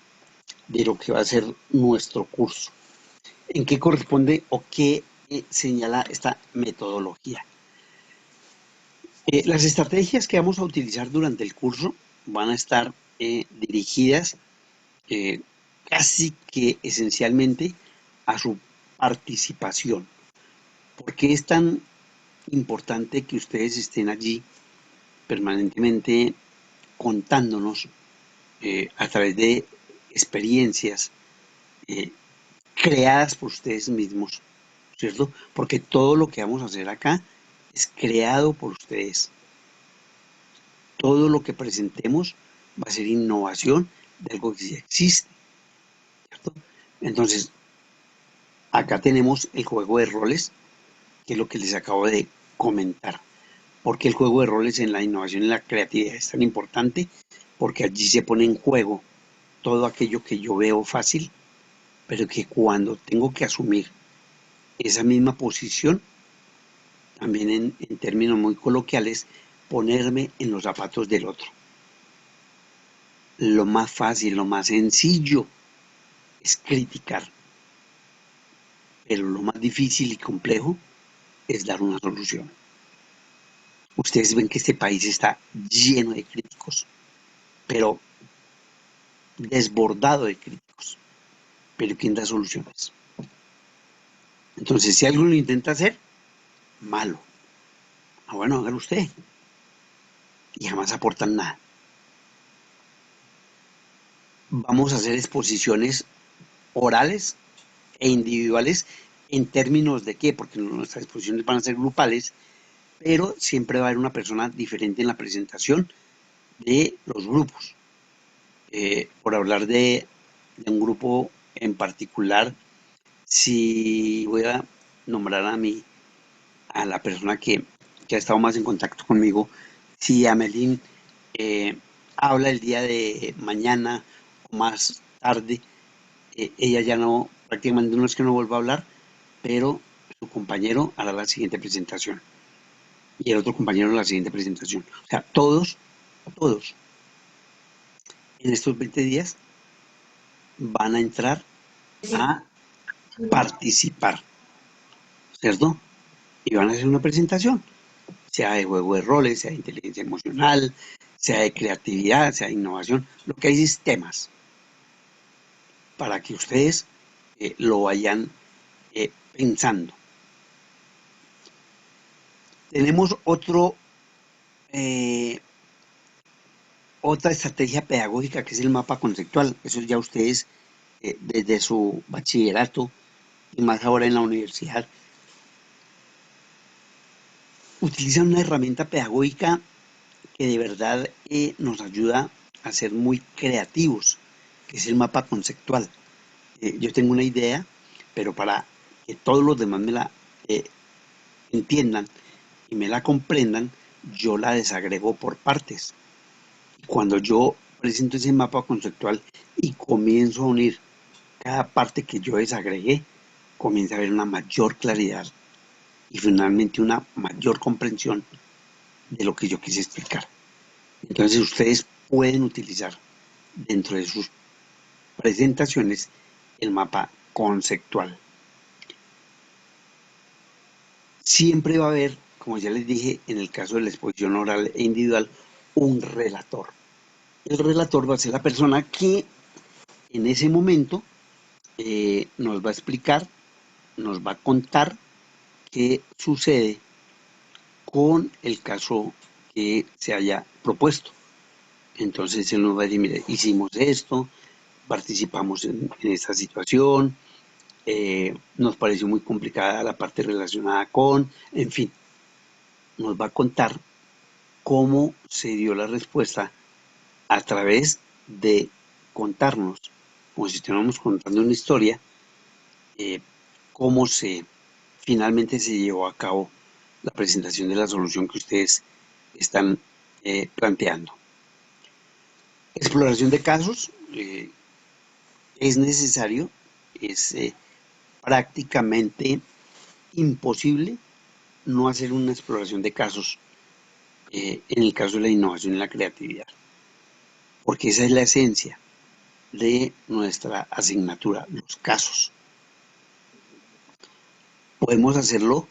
de lo que va a ser nuestro curso. ¿En qué corresponde o qué señala esta metodología? Las estrategias que vamos a utilizar durante el curso van a estar dirigidas eh, casi que esencialmente a su participación. ¿Por qué es tan importante que ustedes estén allí permanentemente contándonos a través de experiencias eh, creadas por ustedes mismos, ¿cierto? Porque todo lo que vamos a hacer acá es creado por ustedes. Todo lo que presentemos va a ser innovación de algo que ya existe, ¿cierto? Entonces, acá tenemos el juego de roles, que es lo que les acabo de comentar. ¿Por qué el juego de roles en la innovación y la creatividad es tan importante? Porque allí se pone en juego todo aquello que yo veo fácil, pero que cuando tengo que asumir esa misma posición, también en términos muy coloquiales, ponerme en los zapatos del otro. Lo más fácil, lo más sencillo es criticar, pero lo más difícil y complejo es dar una solución. Ustedes ven que este país está lleno de críticos, pero desbordado de críticos. Pero ¿quién da soluciones? Entonces, si alguien lo intenta hacer, malo. Ah, bueno, hágalo usted. Y jamás aportan nada. Vamos a hacer exposiciones orales e individuales en términos de qué, porque nuestras exposiciones van a ser grupales, pero siempre va a haber una persona diferente en la presentación de los grupos. Por hablar de un grupo en particular, si voy a nombrar a la persona que ha estado más en contacto conmigo, si Amelín habla el día de mañana o más tarde, ella ya no, prácticamente no es que no vuelva a hablar, pero su compañero hará la siguiente presentación y el otro compañero la siguiente presentación. O sea, todos en estos 20 días van a entrar a participar, ¿cierto? Y van a hacer una presentación, sea de juego de roles, sea de inteligencia emocional, sea de creatividad, sea de innovación. Lo que hay es temas para que ustedes lo vayan pensando. Tenemos otra estrategia pedagógica que es el mapa conceptual. Eso ya ustedes desde su bachillerato y más ahora en la universidad utilizan una herramienta pedagógica que de verdad nos ayuda a ser muy creativos, que es el mapa conceptual. Yo tengo una idea, pero para que todos los demás me la entiendan y me la comprendan, yo la desagrego por partes. Y cuando yo presento ese mapa conceptual y comienzo a unir cada parte que yo desagregué, comienza a haber una mayor claridad y finalmente una mayor comprensión de lo que yo quise explicar. Entonces ustedes pueden utilizar dentro de sus presentaciones el mapa conceptual. Siempre va a haber, como ya les dije, en el caso de la exposición oral e individual, un relator. El relator va a ser la persona que en ese momento nos va a explicar, nos va a contar qué sucede con el caso que se haya propuesto. Entonces él nos va a decir, mire, hicimos esto, participamos en esta situación, nos pareció muy complicada la parte relacionada con, en fin, nos va a contar cómo se dio la respuesta a través de contarnos, como si estuviéramos contando una historia, cómo finalmente se llevó a cabo la presentación de la solución que ustedes están planteando. Exploración de casos, es necesario, es prácticamente imposible no hacer una exploración de casos en el caso de la innovación y la creatividad, porque esa es la esencia de nuestra asignatura, los casos. Podemos hacerlo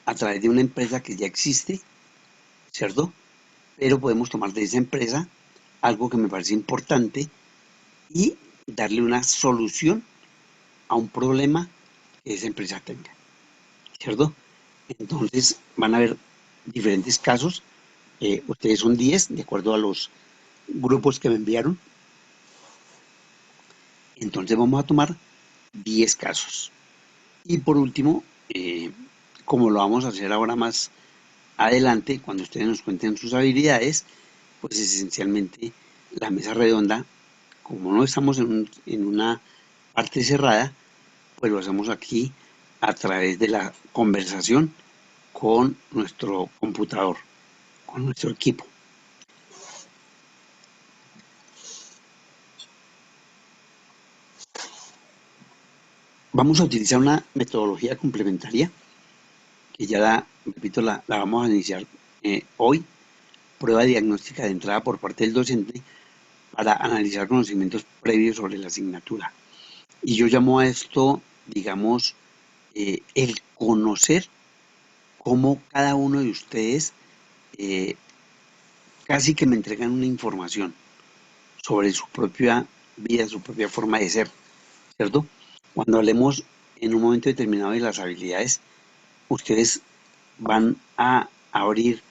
a través de una empresa que ya existe, ¿cierto? Pero podemos tomar de esa empresa algo que me parece importante y darle una solución a un problema que esa empresa tenga, ¿cierto? Entonces van a haber diferentes casos. Ustedes son 10 de acuerdo a los grupos que me enviaron. Entonces vamos a tomar 10 casos. Y por último, como lo vamos a hacer ahora más adelante, cuando ustedes nos cuenten sus habilidades, pues esencialmente la mesa redonda, como no estamos en una parte cerrada, pues lo hacemos aquí a través de la conversación con nuestro computador, con nuestro equipo. Vamos a utilizar una metodología complementaria que ya repito, la vamos a iniciar hoy, prueba diagnóstica de entrada por parte del docente para analizar conocimientos previos sobre la asignatura. Y yo llamo a esto, digamos, el conocer cómo cada uno de ustedes casi que me entregan una información sobre su propia vida, su propia forma de ser, ¿cierto? Cuando hablemos en un momento determinado de las habilidades, ustedes van a abrir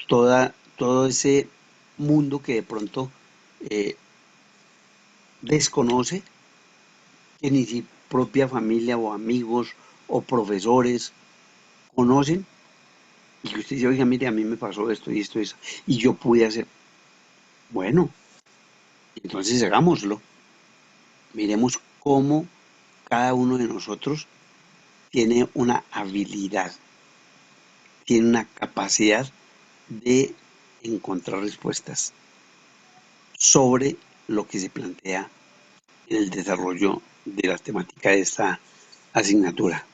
todo ese mundo que de pronto desconoce, que ni su propia familia o amigos o profesores conocen, y que usted dice, oiga, mire, a mí me pasó esto y esto y eso, y yo pude hacer, bueno, entonces hagámoslo. Miremos cómo cada uno de nosotros tiene una habilidad, tiene una capacidad de encontrar respuestas sobre lo que se plantea en el desarrollo de la temática de esta asignatura.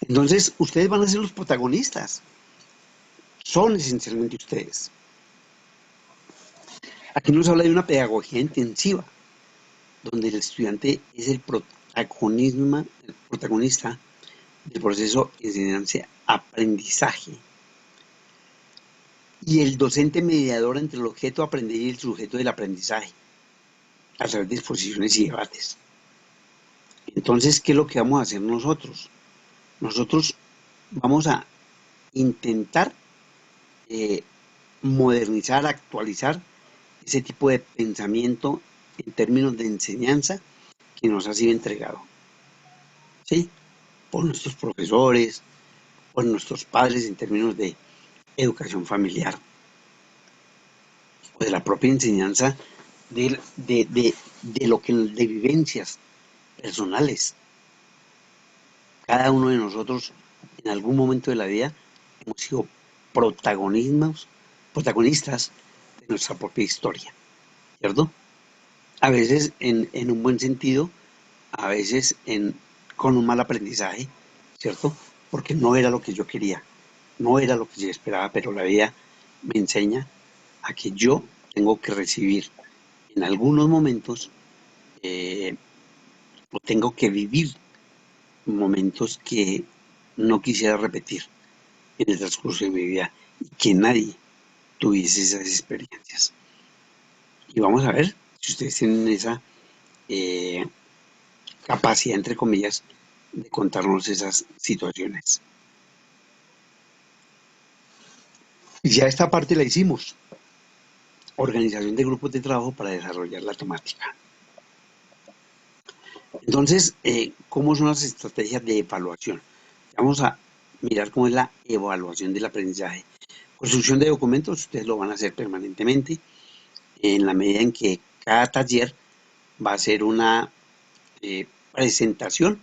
Entonces, ustedes van a ser los protagonistas. Son esencialmente ustedes. Aquí nos habla de una pedagogía intensiva, donde el estudiante es el protagonista del proceso de enseñanza-aprendizaje. Y el docente mediador entre el objeto a aprender y el sujeto del aprendizaje, a través de exposiciones y debates. Entonces, ¿qué es lo que vamos a hacer nosotros? Nosotros vamos a intentar modernizar, actualizar ese tipo de pensamiento en términos de enseñanza que nos ha sido entregado, ¿sí? Por nuestros profesores, por nuestros padres en términos de educación familiar, o de la propia enseñanza de lo que de vivencias personales. Cada uno de nosotros en algún momento de la vida hemos sido protagonistas de nuestra propia historia, ¿cierto? A veces en un buen sentido, a veces con un mal aprendizaje, ¿cierto? Porque no era lo que yo quería, no era lo que yo esperaba, pero la vida me enseña a que yo tengo que recibir en algunos momentos, eh, o tengo que vivir momentos que no quisiera repetir en el transcurso de mi vida y que nadie tuviese esas experiencias. Y vamos a ver si ustedes tienen esa eh, capacidad, entre comillas, de contarnos esas situaciones. Y ya esta parte la hicimos. Organización de grupos de trabajo para desarrollar la temática. Entonces, ¿cómo son las estrategias de evaluación? Vamos a mirar cómo es la evaluación del aprendizaje. Construcción de documentos, ustedes lo van a hacer permanentemente en la medida en que cada taller va a ser una presentación,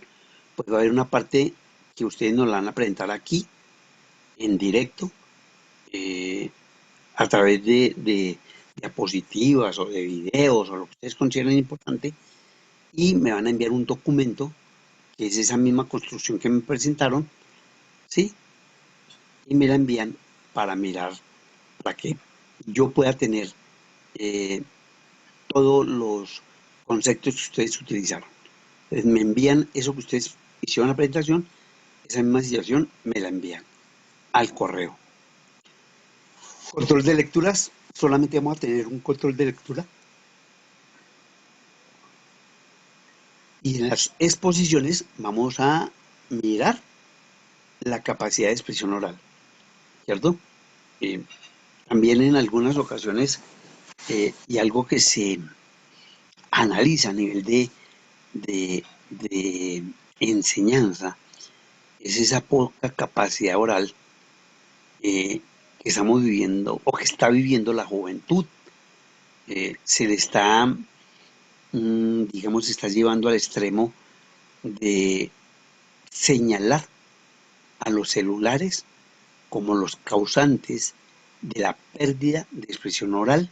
pues va a haber una parte que ustedes nos la van a presentar aquí en directo, eh, a través de diapositivas o de videos o lo que ustedes consideren importante, y me van a enviar un documento que es esa misma construcción que me presentaron, ¿sí? Y me la envían para mirar, para que yo pueda tener eh, todos los conceptos que ustedes utilizaron. Entonces me envían eso que ustedes hicieron en la presentación, esa misma situación me la envían al correo. Control de lecturas, solamente vamos a tener un control de lectura. Y en las exposiciones vamos a mirar la capacidad de expresión oral, ¿cierto? Eh, También en algunas ocasiones, y algo que se analiza a nivel de enseñanza, es esa poca capacidad oral que estamos viviendo o que está viviendo la juventud. Se le está, digamos, se está llevando al extremo de señalar a los celulares como los causantes de la pérdida de expresión oral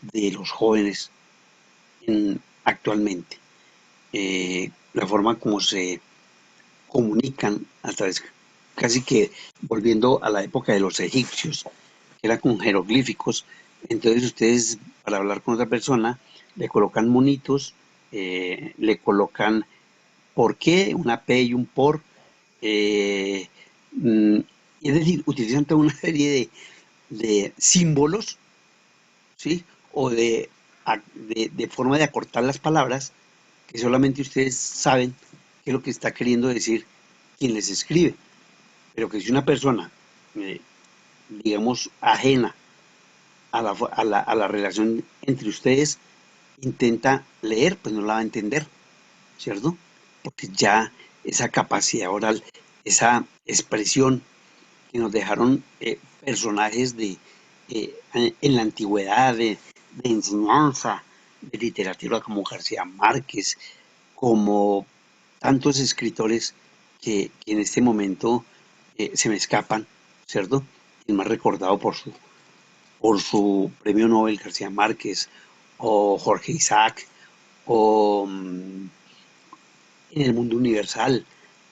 de los jóvenes actualmente. La forma como se comunican a través, casi que volviendo a la época de los egipcios, que era con jeroglíficos. Entonces ustedes, para hablar con otra persona, le colocan monitos, le colocan por qué, una P y un por, eh, mm, es decir, utilizan toda una serie de símbolos, ¿sí? O de forma de acortar las palabras que solamente ustedes saben qué es lo que está queriendo decir quien les escribe. Pero que si una persona, eh, digamos, ajena a la relación entre ustedes, intenta leer, pues no la va a entender, ¿cierto? Porque ya esa capacidad oral, esa expresión que nos dejaron personajes en la antigüedad de enseñanza, de literatura como García Márquez, como tantos escritores que en este momento se me escapan, ¿cierto? El más recordado por su premio Nobel García Márquez, o Jorge Isaac, o en el mundo universal,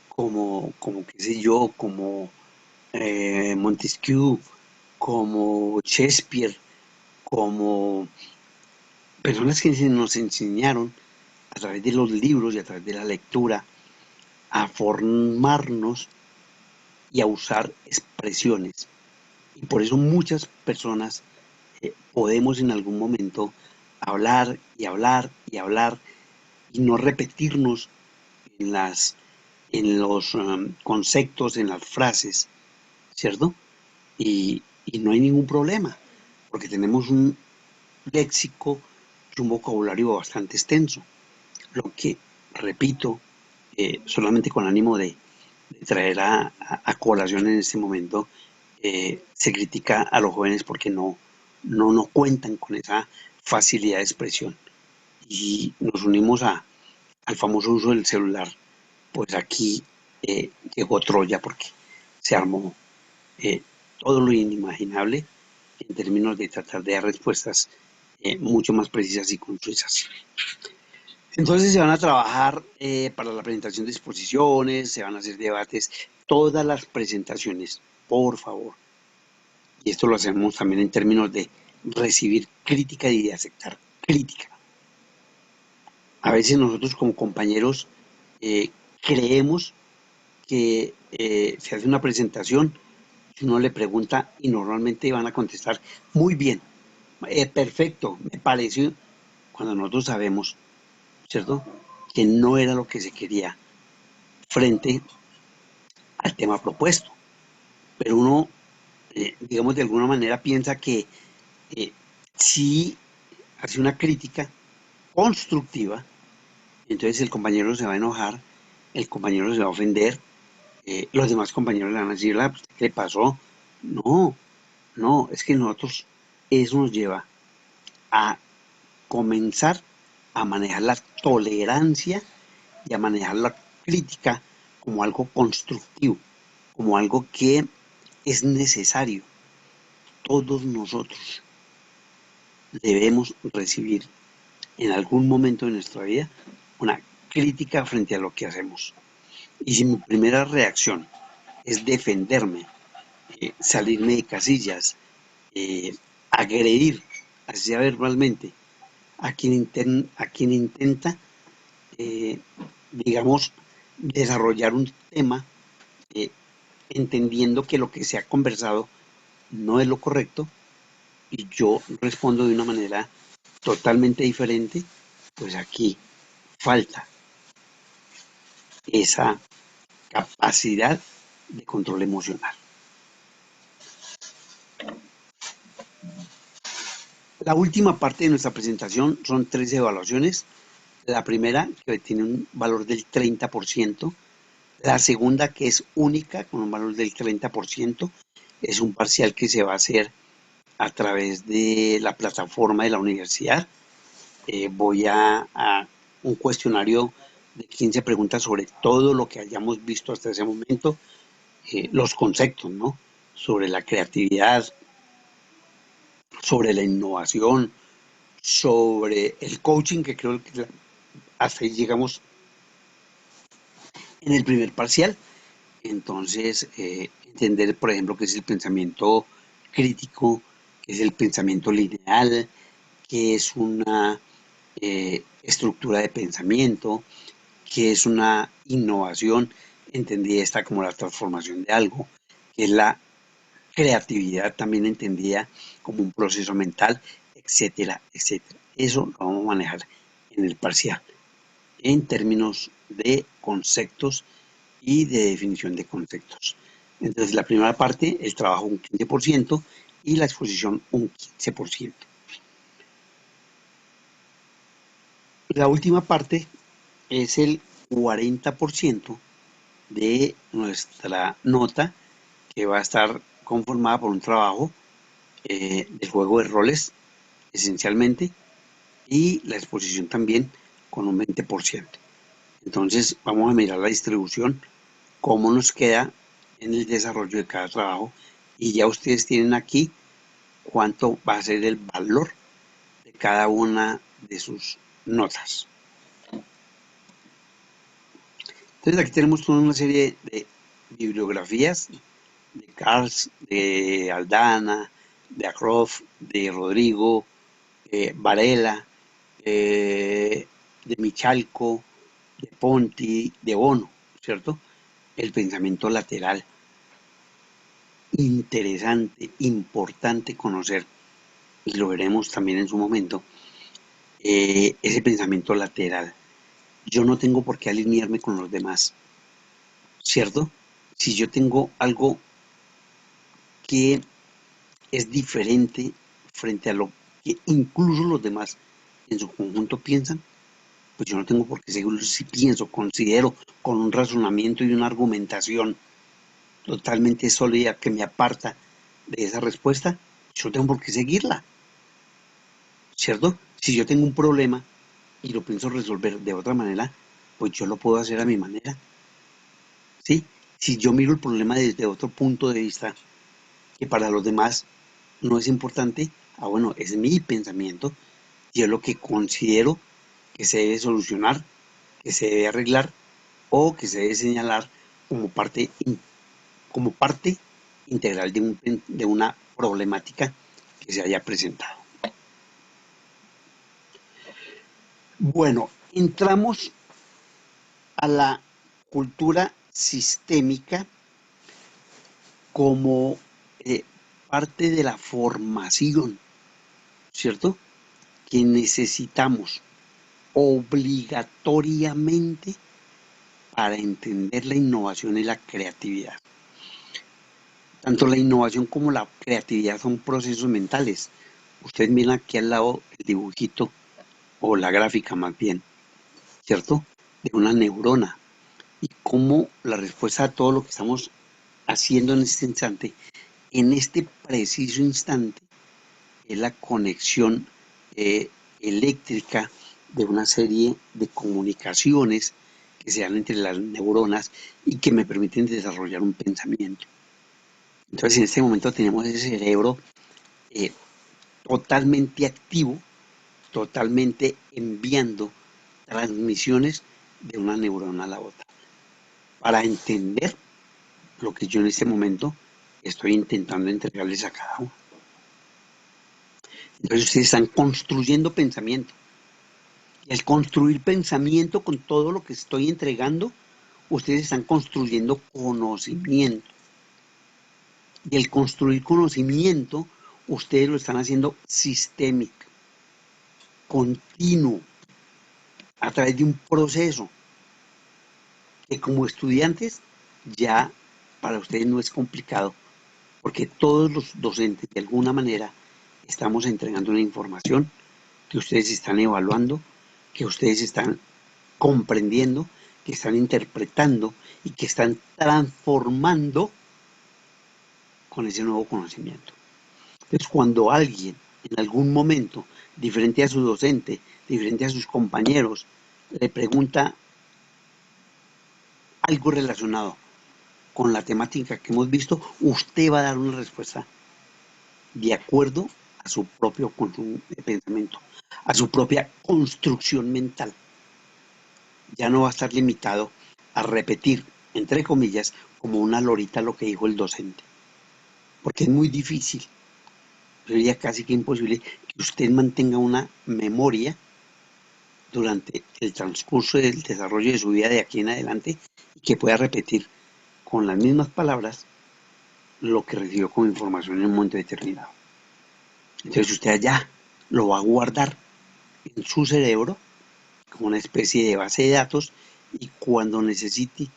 como qué sé yo, como Montesquieu, como Shakespeare, como personas que nos enseñaron a través de los libros y a través de la lectura a formarnos y a usar expresiones. Y por eso muchas personas podemos en algún momento hablar y hablar y hablar y no repetirnos en los conceptos, en las frases, ¿cierto? Y no hay ningún problema, porque tenemos un léxico y un vocabulario bastante extenso. Lo que, repito, solamente con ánimo de traer a colación en este momento, se critica a los jóvenes porque no cuentan con esa facilidad de expresión. Y nos unimos al famoso uso del celular. Pues aquí llegó Troya porque se armó eh, todo lo inimaginable en términos de tratar de dar respuestas mucho más precisas y concisas. Entonces se van a trabajar para la presentación de exposiciones, se van a hacer debates, todas las presentaciones, por favor. Y esto lo hacemos también en términos de recibir crítica y de aceptar crítica. A veces nosotros como compañeros creemos que se hace una presentación y uno le pregunta y normalmente van a contestar muy bien, perfecto, me pareció, cuando nosotros sabemos, ¿cierto?, que no era lo que se quería frente al tema propuesto. Pero uno, digamos, de alguna manera piensa que si hace una crítica constructiva, entonces el compañero se va a enojar, el compañero se va a ofender, los demás compañeros le van a decir, pues, ¿qué le pasó? No, no, es que nosotros, eso nos lleva a comenzar a manejar la tolerancia y a manejar la crítica como algo constructivo, como algo que es necesario. Todos nosotros debemos recibir en algún momento de nuestra vida una crítica frente a lo que hacemos. Y si mi primera reacción es defenderme, salirme de casillas, agredir, así sea verbalmente, a quien intenta, eh, digamos, desarrollar un tema, eh, entendiendo que lo que se ha conversado no es lo correcto, y yo respondo de una manera totalmente diferente, pues aquí falta esa capacidad de control emocional. La última parte de nuestra presentación son 3 evaluaciones. La primera, que tiene un valor del 30%. La segunda, que es única, con un valor del 30%. Es un parcial que se va a hacer a través de la plataforma de la universidad. Voy a un cuestionario de 15 preguntas sobre todo lo que hayamos visto hasta ese momento, los conceptos, ¿no?, sobre la creatividad, sobre la innovación, sobre el coaching, que creo que hasta ahí llegamos en el primer parcial. Entonces, entender, por ejemplo, qué es el pensamiento crítico, qué es el pensamiento lineal, qué es una estructura de pensamiento, qué es una innovación, entendida esta como la transformación de algo, que es la creatividad también entendida como un proceso mental, etcétera, etcétera. Eso lo vamos a manejar en el parcial, en términos de conceptos y de definición de conceptos. Entonces, la primera parte, el trabajo un 15% y la exposición un 15%. La última parte es el 40% de nuestra nota, que va a estar conformada por un trabajo de juego de roles, esencialmente, y la exposición también con un 20%. Entonces, vamos a mirar la distribución, cómo nos queda en el desarrollo de cada trabajo, y ya ustedes tienen aquí cuánto va a ser el valor de cada una de sus notas. Entonces, aquí tenemos toda una serie de bibliografías de Cars, de Aldana, de Acroft, de Rodrigo, Varela, de Michalco, de Ponti, de Bono, ¿cierto? El pensamiento lateral. Interesante, importante conocer, y lo veremos también en su momento, ese pensamiento lateral. Yo no tengo por qué alinearme con los demás, ¿cierto? Si yo tengo algo que es diferente frente a lo que incluso los demás en su conjunto piensan, pues yo no tengo por qué seguirlo. Si pienso, considero, con un razonamiento y una argumentación totalmente sólida que me aparta de esa respuesta, yo no tengo por qué seguirla, ¿cierto? Si yo tengo un problema y lo pienso resolver de otra manera, pues yo lo puedo hacer a mi manera, ¿sí? Si yo miro el problema desde otro punto de vista, que para los demás no es importante, bueno, es mi pensamiento y es lo que considero que se debe solucionar, que se debe arreglar o que se debe señalar como como parte integral de una problemática que se haya presentado. Bueno, entramos a la cultura sistémica como parte de la formación, ¿cierto? Que necesitamos obligatoriamente para entender la innovación y la creatividad. Tanto la innovación como la creatividad son procesos mentales. Ustedes miran aquí al lado el dibujito o la gráfica más bien, ¿cierto? De una neurona y cómo la respuesta a todo lo que estamos haciendo en este preciso instante, es la conexión eléctrica de una serie de comunicaciones que se dan entre las neuronas y que me permiten desarrollar un pensamiento. Entonces, en este momento tenemos ese cerebro eh, totalmente activo, totalmente enviando transmisiones de una neurona a la otra, para entender lo que yo en este momento estoy intentando entregarles a cada uno. Entonces ustedes están construyendo pensamiento. Y al construir pensamiento con todo lo que estoy entregando, ustedes están construyendo conocimiento. Y el construir conocimiento, ustedes lo están haciendo sistémico, continuo, a través de un proceso que como estudiantes ya para ustedes no es complicado, porque todos los docentes de alguna manera estamos entregando una información que ustedes están evaluando, que ustedes están comprendiendo, que están interpretando y que están transformando con ese nuevo conocimiento. Entonces, cuando alguien en algún momento, diferente a su docente, diferente a sus compañeros, le pregunta algo relacionado con la temática que hemos visto, usted va a dar una respuesta de acuerdo a su propio consumo de pensamiento, a su propia construcción mental. Ya no va a estar limitado a repetir, entre comillas, como una lorita lo que dijo el docente. Porque es muy difícil, sería casi que imposible que usted mantenga una memoria durante el transcurso del desarrollo de su vida de aquí en adelante y que pueda repetir con las mismas palabras lo que recibió como información en un momento determinado. Entonces usted allá lo va a guardar en su cerebro como una especie de base de datos y cuando necesite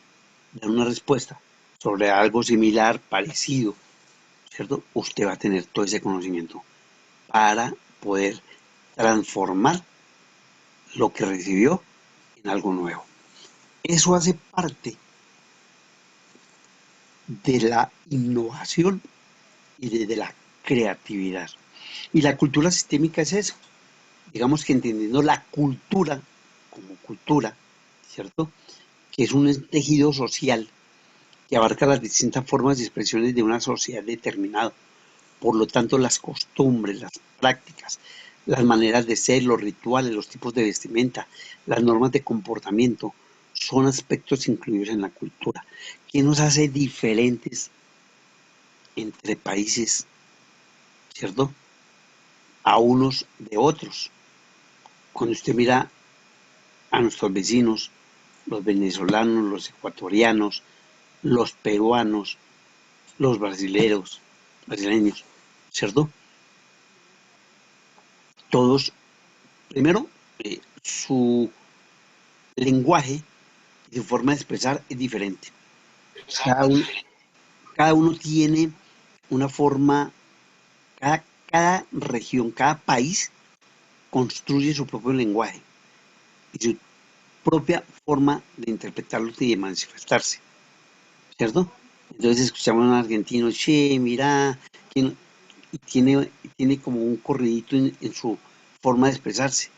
dar una respuesta sobre algo similar, parecido, ¿cierto? Usted va a tener todo ese conocimiento para poder transformar lo que recibió en algo nuevo. Eso hace parte de la innovación y de la creatividad. Y la cultura sistémica es eso. Digamos que entendiendo la cultura como cultura, ¿cierto? Que es un tejido social que abarca las distintas formas y expresiones de una sociedad determinada. Por lo tanto, las costumbres, las prácticas, las maneras de ser, los rituales, los tipos de vestimenta, las normas de comportamiento, son aspectos incluidos en la cultura. ¿Qué nos hace diferentes entre países, cierto? A unos de otros. Cuando usted mira a nuestros vecinos, los venezolanos, los ecuatorianos, los peruanos, los brasileños, ¿cierto? Todos, primero, su lenguaje y su forma de expresar es diferente. Cada uno, cada uno tiene una forma, cada región, cada país construye su propio lenguaje y su propia forma de interpretarlo y de manifestarse, ¿cierto? Entonces escuchamos a un argentino, che, mira, y tiene como un corridito en su forma de expresarse.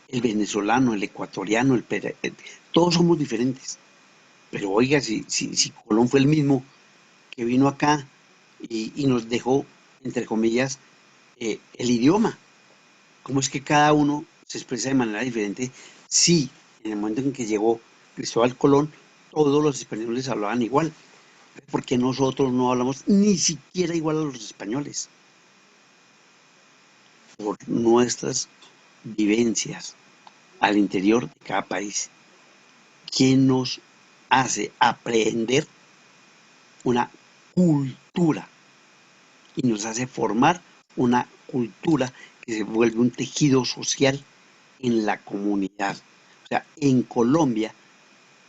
El venezolano, el ecuatoriano, todos somos diferentes. Pero oiga, si Colón fue el mismo que vino acá y nos dejó, entre comillas, el idioma. ¿Cómo es que cada uno se expresa de manera diferente? Sí, en el momento en que llegó Cristóbal Colón, todos los españoles hablaban igual. ¿Por qué nosotros no hablamos ni siquiera igual a los españoles? Por nuestras vivencias al interior de cada país. ¿Quién nos hace aprender una cultura y nos hace formar una cultura que se vuelve un tejido social en la comunidad? O sea, en Colombia,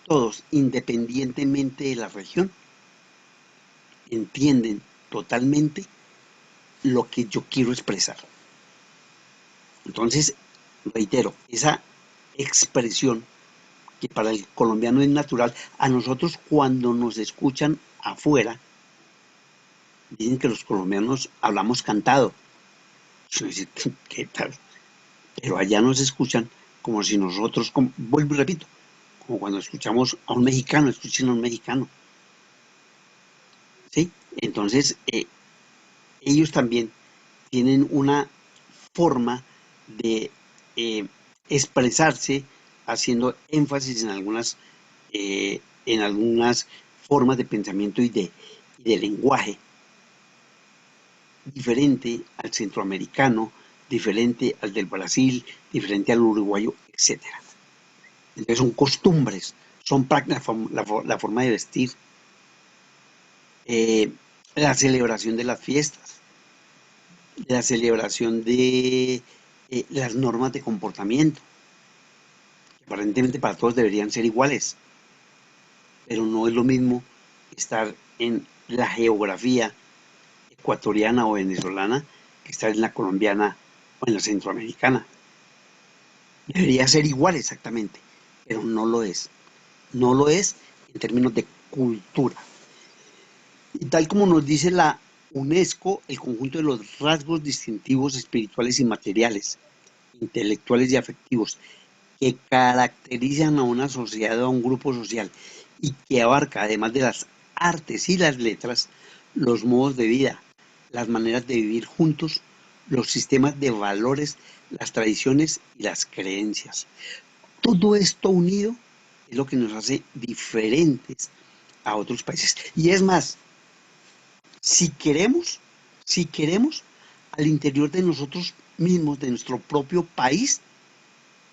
todos, independientemente de la región, entienden totalmente lo que yo quiero expresar. Entonces, reitero, esa expresión que para el colombiano es natural, a nosotros cuando nos escuchan afuera, dicen que los colombianos hablamos cantado. Yo digo, ¿qué tal? Pero allá nos escuchan como si nosotros, vuelvo y repito, como cuando escuchamos a un mexicano, escuchen a un mexicano. ¿Sí? Entonces, ellos también tienen una forma de eh, expresarse haciendo énfasis en algunas formas de pensamiento y de lenguaje diferente al centroamericano, diferente al del Brasil, diferente al uruguayo, etcétera. Entonces son costumbres, son la forma de vestir, eh, la celebración de las fiestas, la celebración de las normas de comportamiento, que aparentemente para todos deberían ser iguales, pero no es lo mismo estar en la geografía ecuatoriana o venezolana que estar en la colombiana o en la centroamericana. Debería ser igual exactamente, pero no lo es. No lo es en términos de cultura. Y tal como nos dice la UNESCO, el conjunto de los rasgos distintivos espirituales y materiales, intelectuales y afectivos, que caracterizan a una sociedad o a un grupo social y que abarca, además de las artes y las letras, los modos de vida, las maneras de vivir juntos, los sistemas de valores, las tradiciones y las creencias. Todo esto unido es lo que nos hace diferentes a otros países. Y es más, si queremos, si queremos, al interior de nosotros mismos, de nuestro propio país,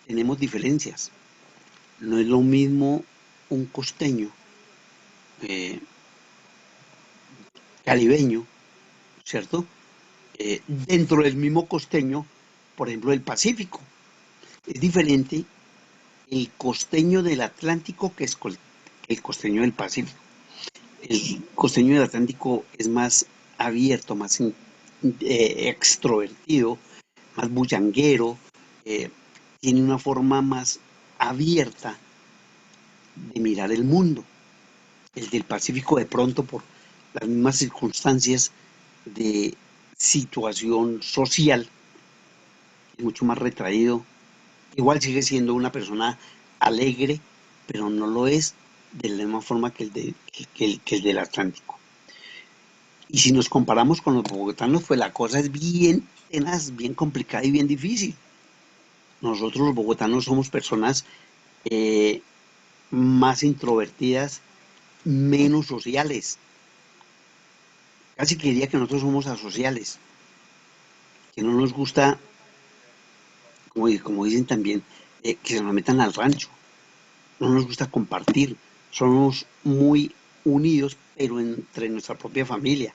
tenemos diferencias. No es lo mismo un costeño eh, caribeño, ¿cierto? Dentro del mismo costeño, por ejemplo, del Pacífico. Es diferente el costeño del Atlántico que el costeño del Pacífico. El costeño del Atlántico es más abierto, más extrovertido, más bullanguero, eh, tiene una forma más abierta de mirar el mundo. El del Pacífico de pronto por las mismas circunstancias de situación social es mucho más retraído. Igual sigue siendo una persona alegre, pero no lo es de la misma forma que el del Atlántico. Y si nos comparamos con los bogotanos, pues la cosa es bien tenaz, bien complicada y bien difícil. Nosotros los bogotanos somos personas eh, más introvertidas, menos sociales. Casi que diría que nosotros somos asociales, que no nos gusta, como dicen también, que se nos metan al rancho. No nos gusta compartir. Somos muy unidos, pero entre nuestra propia familia.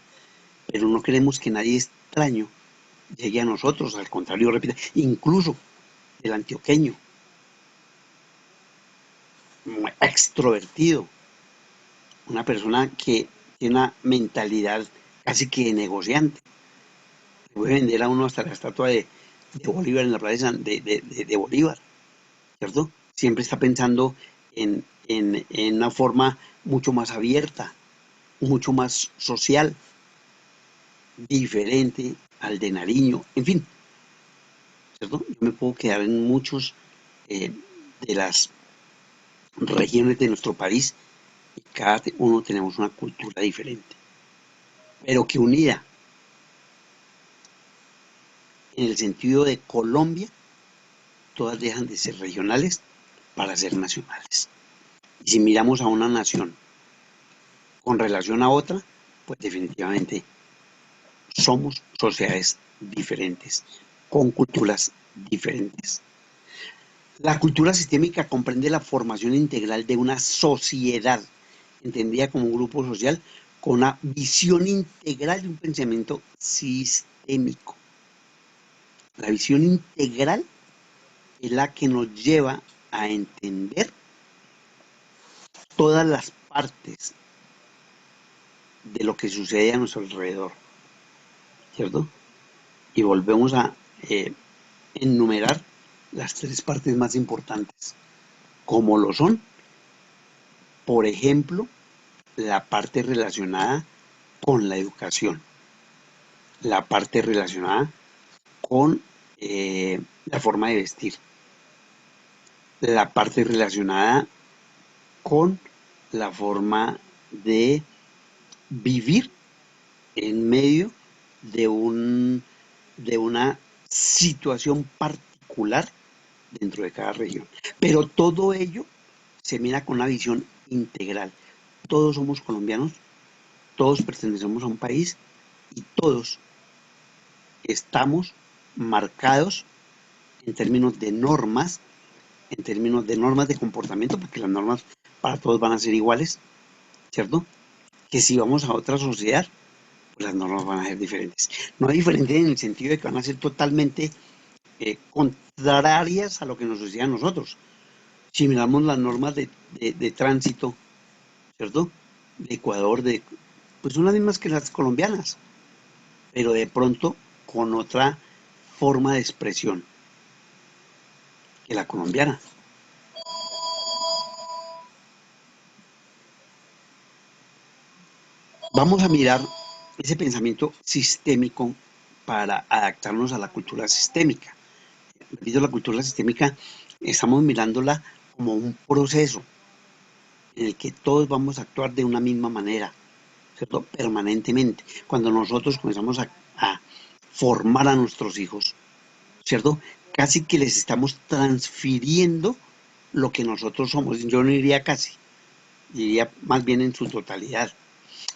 Pero no queremos que nadie extraño llegue a nosotros. Al contrario, repito, incluso el antioqueño, muy extrovertido, una persona que tiene una mentalidad casi que de negociante. Puede vender a uno hasta la estatua de Bolívar en la playa de Bolívar, ¿cierto? Siempre está pensando en una forma mucho más abierta, mucho más social, diferente al de Nariño, en fin, ¿cierto? Yo me puedo quedar en muchos de las regiones de nuestro país y cada uno tenemos una cultura diferente, pero que unida en el sentido de Colombia, todas dejan de ser regionales para ser nacionales. Y si miramos a una nación con relación a otra, pues definitivamente somos sociedades diferentes, con culturas diferentes. La cultura sistémica comprende la formación integral de una sociedad, entendida como un grupo social, con una visión integral de un pensamiento sistémico. La visión integral es la que nos lleva a entender todas las partes de lo que sucede a nuestro alrededor, ¿cierto? Y volvemos a enumerar las tres partes más importantes, como lo son, por ejemplo, la parte relacionada con la educación, la parte relacionada con la forma de vestir, la parte relacionada con la forma de vivir en medio de, de una situación particular dentro de cada región. Pero todo ello se mira con una visión integral. Todos somos colombianos, todos pertenecemos a un país y todos estamos marcados en términos de normas, en términos de normas de comportamiento, porque las normas para todos van a ser iguales, ¿cierto? Que si vamos a otra sociedad, pues las normas van a ser diferentes. No diferentes en el sentido de que van a ser totalmente contrarias a lo que nos sucede a nosotros. Si miramos las normas de tránsito, ¿cierto? De Ecuador, pues son las mismas que las colombianas, pero de pronto con otra forma de expresión que la colombiana. Vamos a mirar ese pensamiento sistémico para adaptarnos a la cultura sistémica. Repito, la cultura sistémica estamos mirándola como un proceso en el que todos vamos a actuar de una misma manera, ¿cierto? Permanentemente. Cuando nosotros comenzamos a formar a nuestros hijos, ¿cierto? Casi que les estamos transfiriendo lo que nosotros somos. Yo no diría casi, diría más bien en su totalidad.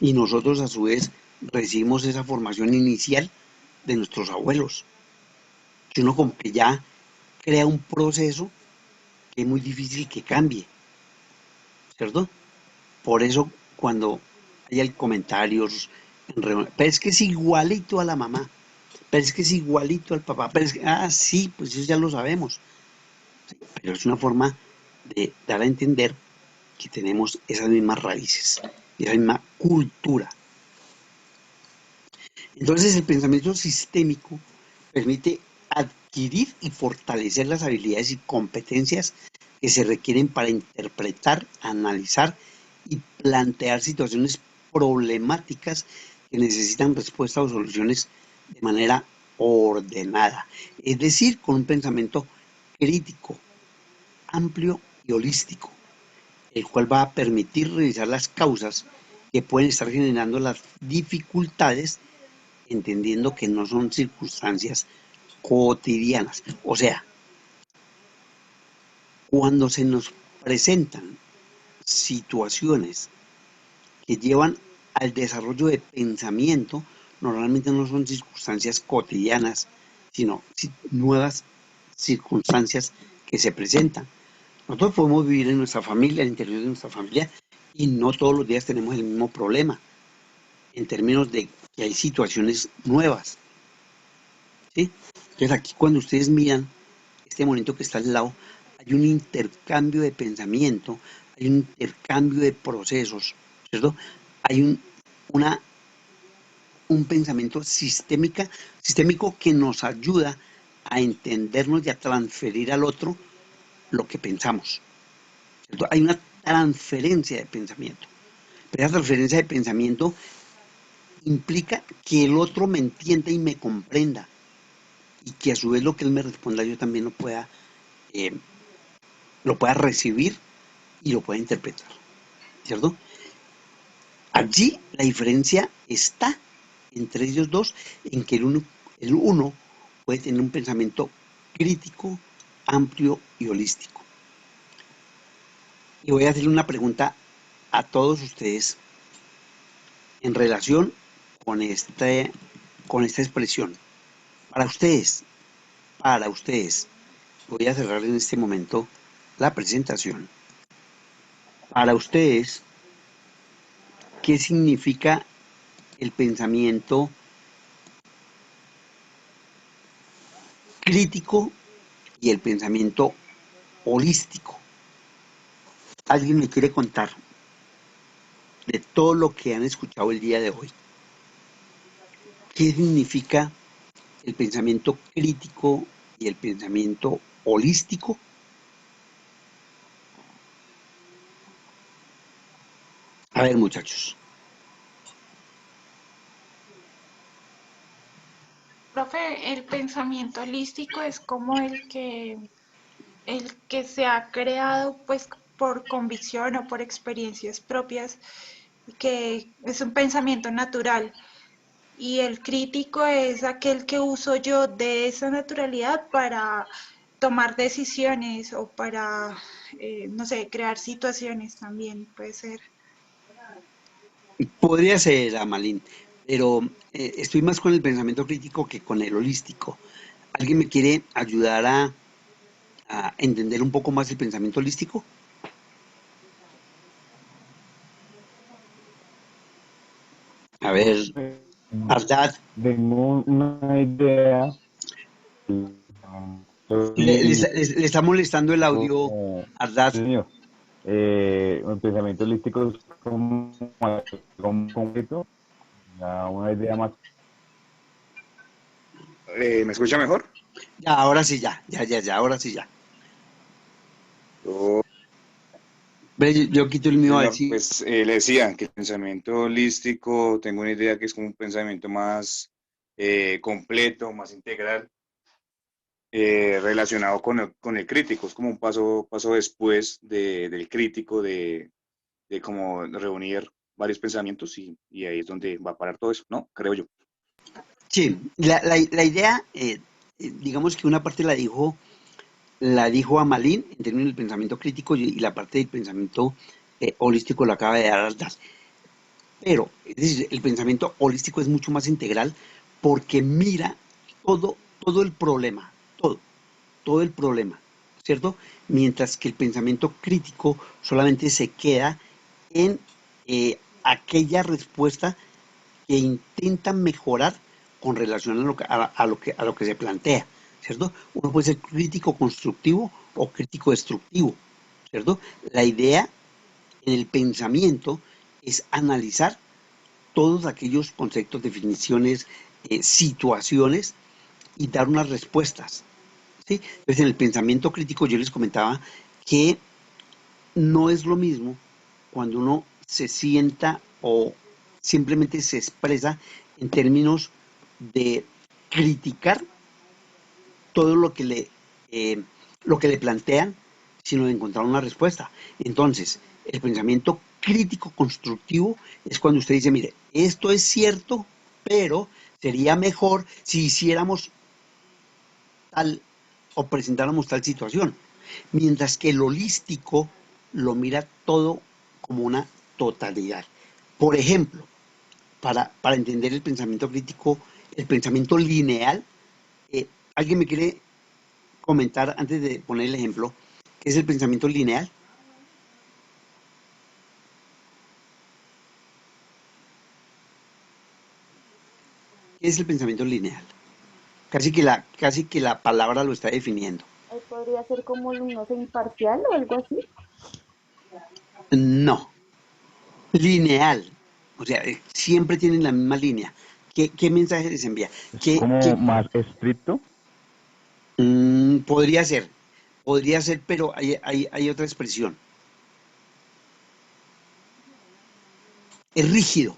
Y nosotros a su vez recibimos esa formación inicial de nuestros abuelos. Que uno como que ya crea un proceso que es muy difícil que cambie, ¿cierto? Por eso cuando hay comentarios en reunión, pero es que es igualito a la mamá, pero es que es igualito al papá, pero es que, sí, pues eso ya lo sabemos, sí, pero es una forma de dar a entender que tenemos esas mismas raíces, esa misma cultura. Entonces el pensamiento sistémico permite adquirir y fortalecer las habilidades y competencias que se requieren para interpretar, analizar y plantear situaciones problemáticas que necesitan respuestas o soluciones de manera ordenada, es decir, con un pensamiento crítico, amplio y holístico, el cual va a permitir revisar las causas que pueden estar generando las dificultades, entendiendo que no son circunstancias cotidianas. O sea, cuando se nos presentan situaciones que llevan al desarrollo de pensamiento, normalmente no son circunstancias cotidianas, sino nuevas circunstancias que se presentan. Nosotros podemos vivir en nuestra familia, al interior de nuestra familia, y no todos los días tenemos el mismo problema, en términos de que hay situaciones nuevas, ¿sí? Entonces aquí cuando ustedes miran este monito que está al lado, hay un intercambio de pensamiento, hay un intercambio de procesos, ¿cierto? Hay una, un pensamiento sistémico que nos ayuda a entendernos y a transferir al otro lo que pensamos, ¿cierto? Hay una transferencia de pensamiento, pero esa transferencia de pensamiento implica que el otro me entienda y me comprenda, y que a su vez lo que él me responda yo también lo pueda recibir y lo pueda interpretar, ¿cierto? Allí la diferencia está entre ellos dos en que el uno puede tener un pensamiento crítico, amplio y holístico. Y voy a hacerle una pregunta a todos ustedes en relación con, con esta expresión. Para ustedes, voy a cerrar en este momento la presentación. Para ustedes, ¿qué significa el pensamiento crítico y el pensamiento holístico? ¿Alguien me quiere contar de todo lo que han escuchado el día de hoy? ¿Qué significa el pensamiento crítico y el pensamiento holístico? A ver, muchachos. Profe, el pensamiento holístico es como el que se ha creado pues por convicción o por experiencias propias, que es un pensamiento natural. Y el crítico es aquel que uso yo de esa naturalidad para tomar decisiones o para, no sé, crear situaciones también, puede ser. Podría ser, Amalín, pero estoy más con el pensamiento crítico que con el holístico. ¿Alguien me quiere ayudar a entender un poco más el pensamiento holístico? A ver, Ardad, Tengo una idea. le está molestando el audio, Ardad. Señor, el pensamiento holístico es como algo más concreto, una idea más. ¿Me escucha mejor? Ya, ahora sí, ya, ahora sí, ya. Oh, Ve, yo quito el mío a ver señor, si. pues le decía que el pensamiento holístico, tengo una idea que es como un pensamiento más completo, más integral, relacionado con el crítico. Es como un paso después del crítico, de como reunir varios pensamientos y ahí es donde va a parar todo eso, ¿no? Creo yo. Sí, la idea, digamos que una parte la dijo Amalín en términos del pensamiento crítico y la parte del pensamiento holístico lo acaba de dar Ardad. Pero, es decir, el pensamiento holístico es mucho más integral porque mira todo el problema, todo el problema, ¿cierto? Mientras que el pensamiento crítico solamente se queda en aquella respuesta que intenta mejorar con relación a lo que se plantea, ¿cierto? Uno puede ser crítico constructivo o crítico destructivo, ¿cierto? La idea en el pensamiento es analizar todos aquellos conceptos, definiciones, situaciones y dar unas respuestas, ¿sí? Entonces, en el pensamiento crítico yo les comentaba que no es lo mismo cuando uno se sienta o simplemente se expresa en términos de criticar todo eh, lo que le plantean, sino de encontrar una respuesta. Entonces, el pensamiento crítico constructivo es cuando usted dice, mire, esto es cierto, pero sería mejor si hiciéramos tal o presentáramos tal situación. Mientras que el holístico lo mira todo como una totalidad. Por ejemplo, para entender el pensamiento crítico, el pensamiento lineal, eh, ¿alguien me quiere comentar antes de poner el ejemplo qué es el pensamiento lineal? ¿Qué es el pensamiento lineal? Casi que la palabra lo está definiendo. Podría ser como, no sé, imparcial o algo así. No, lineal. O sea, siempre tienen la misma línea. ¿Qué mensaje les envía? Es ¿Qué, como qué, más estricto. podría ser, pero hay otra expresión. Es rígido.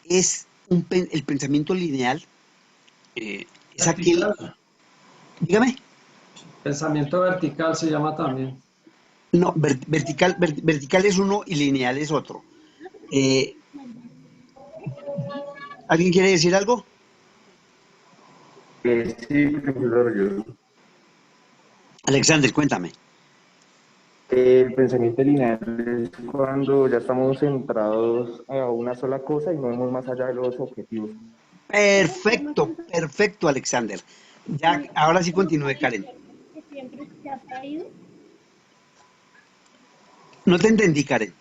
El pensamiento lineal, es aquel, Vertical, dígame, pensamiento vertical se llama también. No, vertical es uno y lineal es otro. Eh, ¿Alguien quiere decir algo? Sí, profesor, Alexander, cuéntame. el pensamiento lineal es cuando ya estamos centrados a una sola cosa y no vemos más allá de los objetivos. Perfecto, perfecto, Alexander. Ya, ahora sí continúe, Karen. Que siempre se ha traído. No te entendí, Karen.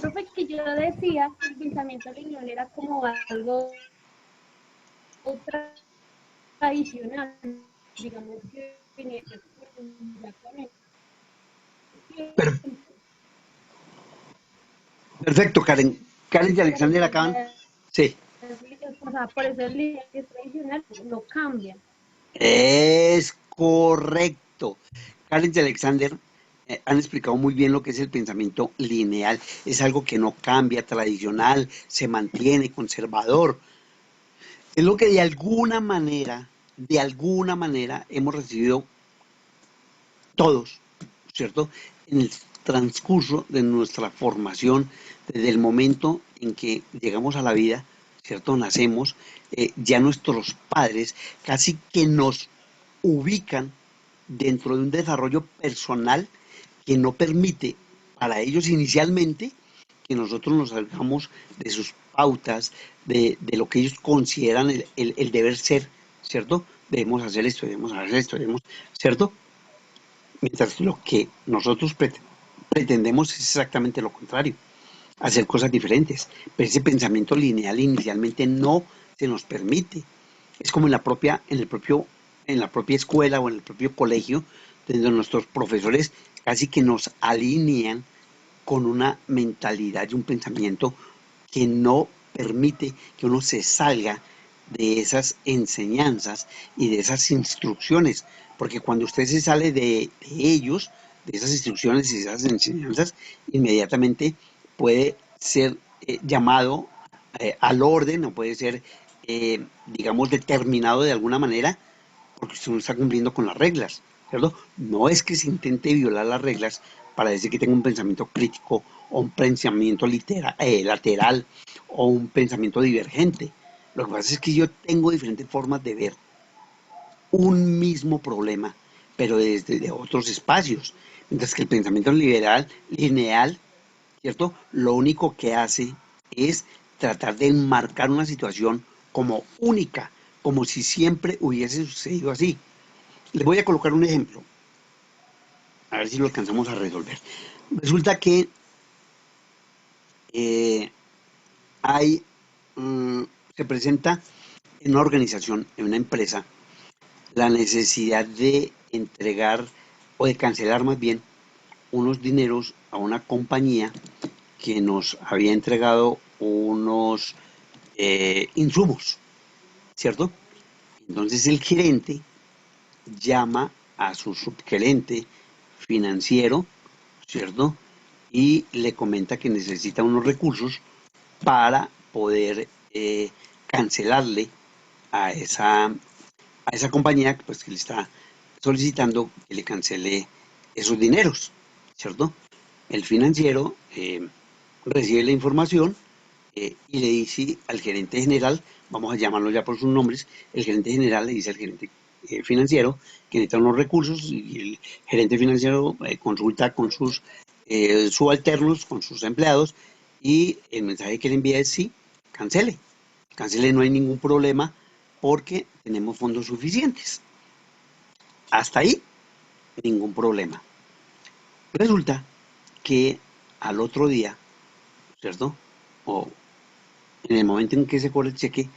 Profe, que yo decía que el pensamiento lineal era como algo tradicional, digamos que venía ya con el Per- tiempo. perfecto, Karen. Karen y Por Alexander eso acaban. ya Sí, o sea, por eso el lineal que es tradicional no cambia. es correcto. Karen y Alexander han explicado muy bien lo que es el pensamiento lineal. Es algo que no cambia, tradicional, se mantiene conservador. Es lo que de alguna manera hemos recibido todos, ¿cierto? En el transcurso de nuestra formación, desde el momento en que llegamos a la vida, ¿cierto? Nacemos, ya nuestros padres casi que nos ubican dentro de un desarrollo personal que no permite para ellos inicialmente que nosotros nos salgamos de sus pautas, de lo que ellos consideran el deber ser, ¿cierto? Debemos hacer esto, debemos hacer esto, debemos, ¿cierto? Mientras lo que nosotros pretendemos es exactamente lo contrario, hacer cosas diferentes. Pero ese pensamiento lineal inicialmente no se nos permite. Es como en la propia escuela o en el propio colegio, donde nuestros profesores casi que nos alinean con una mentalidad y un pensamiento que no permite que uno se salga de esas enseñanzas y de esas instrucciones, porque cuando usted se sale de ellos, de esas instrucciones y esas enseñanzas, inmediatamente puede ser llamado al orden o puede ser, digamos, determinado de alguna manera porque usted no está cumpliendo con las reglas, ¿cierto? No es que se intente violar las reglas para decir que tengo un pensamiento crítico o un pensamiento lateral o un pensamiento divergente. Lo que pasa es que yo tengo diferentes formas de ver un mismo problema, pero desde otros espacios. Mientras que el pensamiento lineal, ¿cierto? Lo único que hace es tratar de enmarcar una situación como única, como si siempre hubiese sucedido así. Les voy a colocar un ejemplo, a ver si lo alcanzamos a resolver. Resulta que eh, hay, mm, se presenta en una organización, en una empresa, la necesidad de entregar o de cancelar más bien unos dineros a una compañía que nos había entregado unos insumos, ¿cierto? Entonces el gerente llama a su subgerente financiero, ¿cierto? Y le comenta que necesita unos recursos para poder cancelarle a esa compañía pues, que le está solicitando que le cancele esos dineros, ¿cierto? El financiero recibe la información y le dice al gerente general, vamos a llamarlo ya por sus nombres, el gerente general le dice al gerente financiero que necesita unos recursos y el gerente financiero consulta con sus subalternos, con sus empleados y el mensaje que le envía es sí, cancele. Cancele, no hay ningún problema porque tenemos fondos suficientes. Hasta ahí, ningún problema. Resulta que al otro día, ¿cierto? O en el momento en que se cobra el cheque,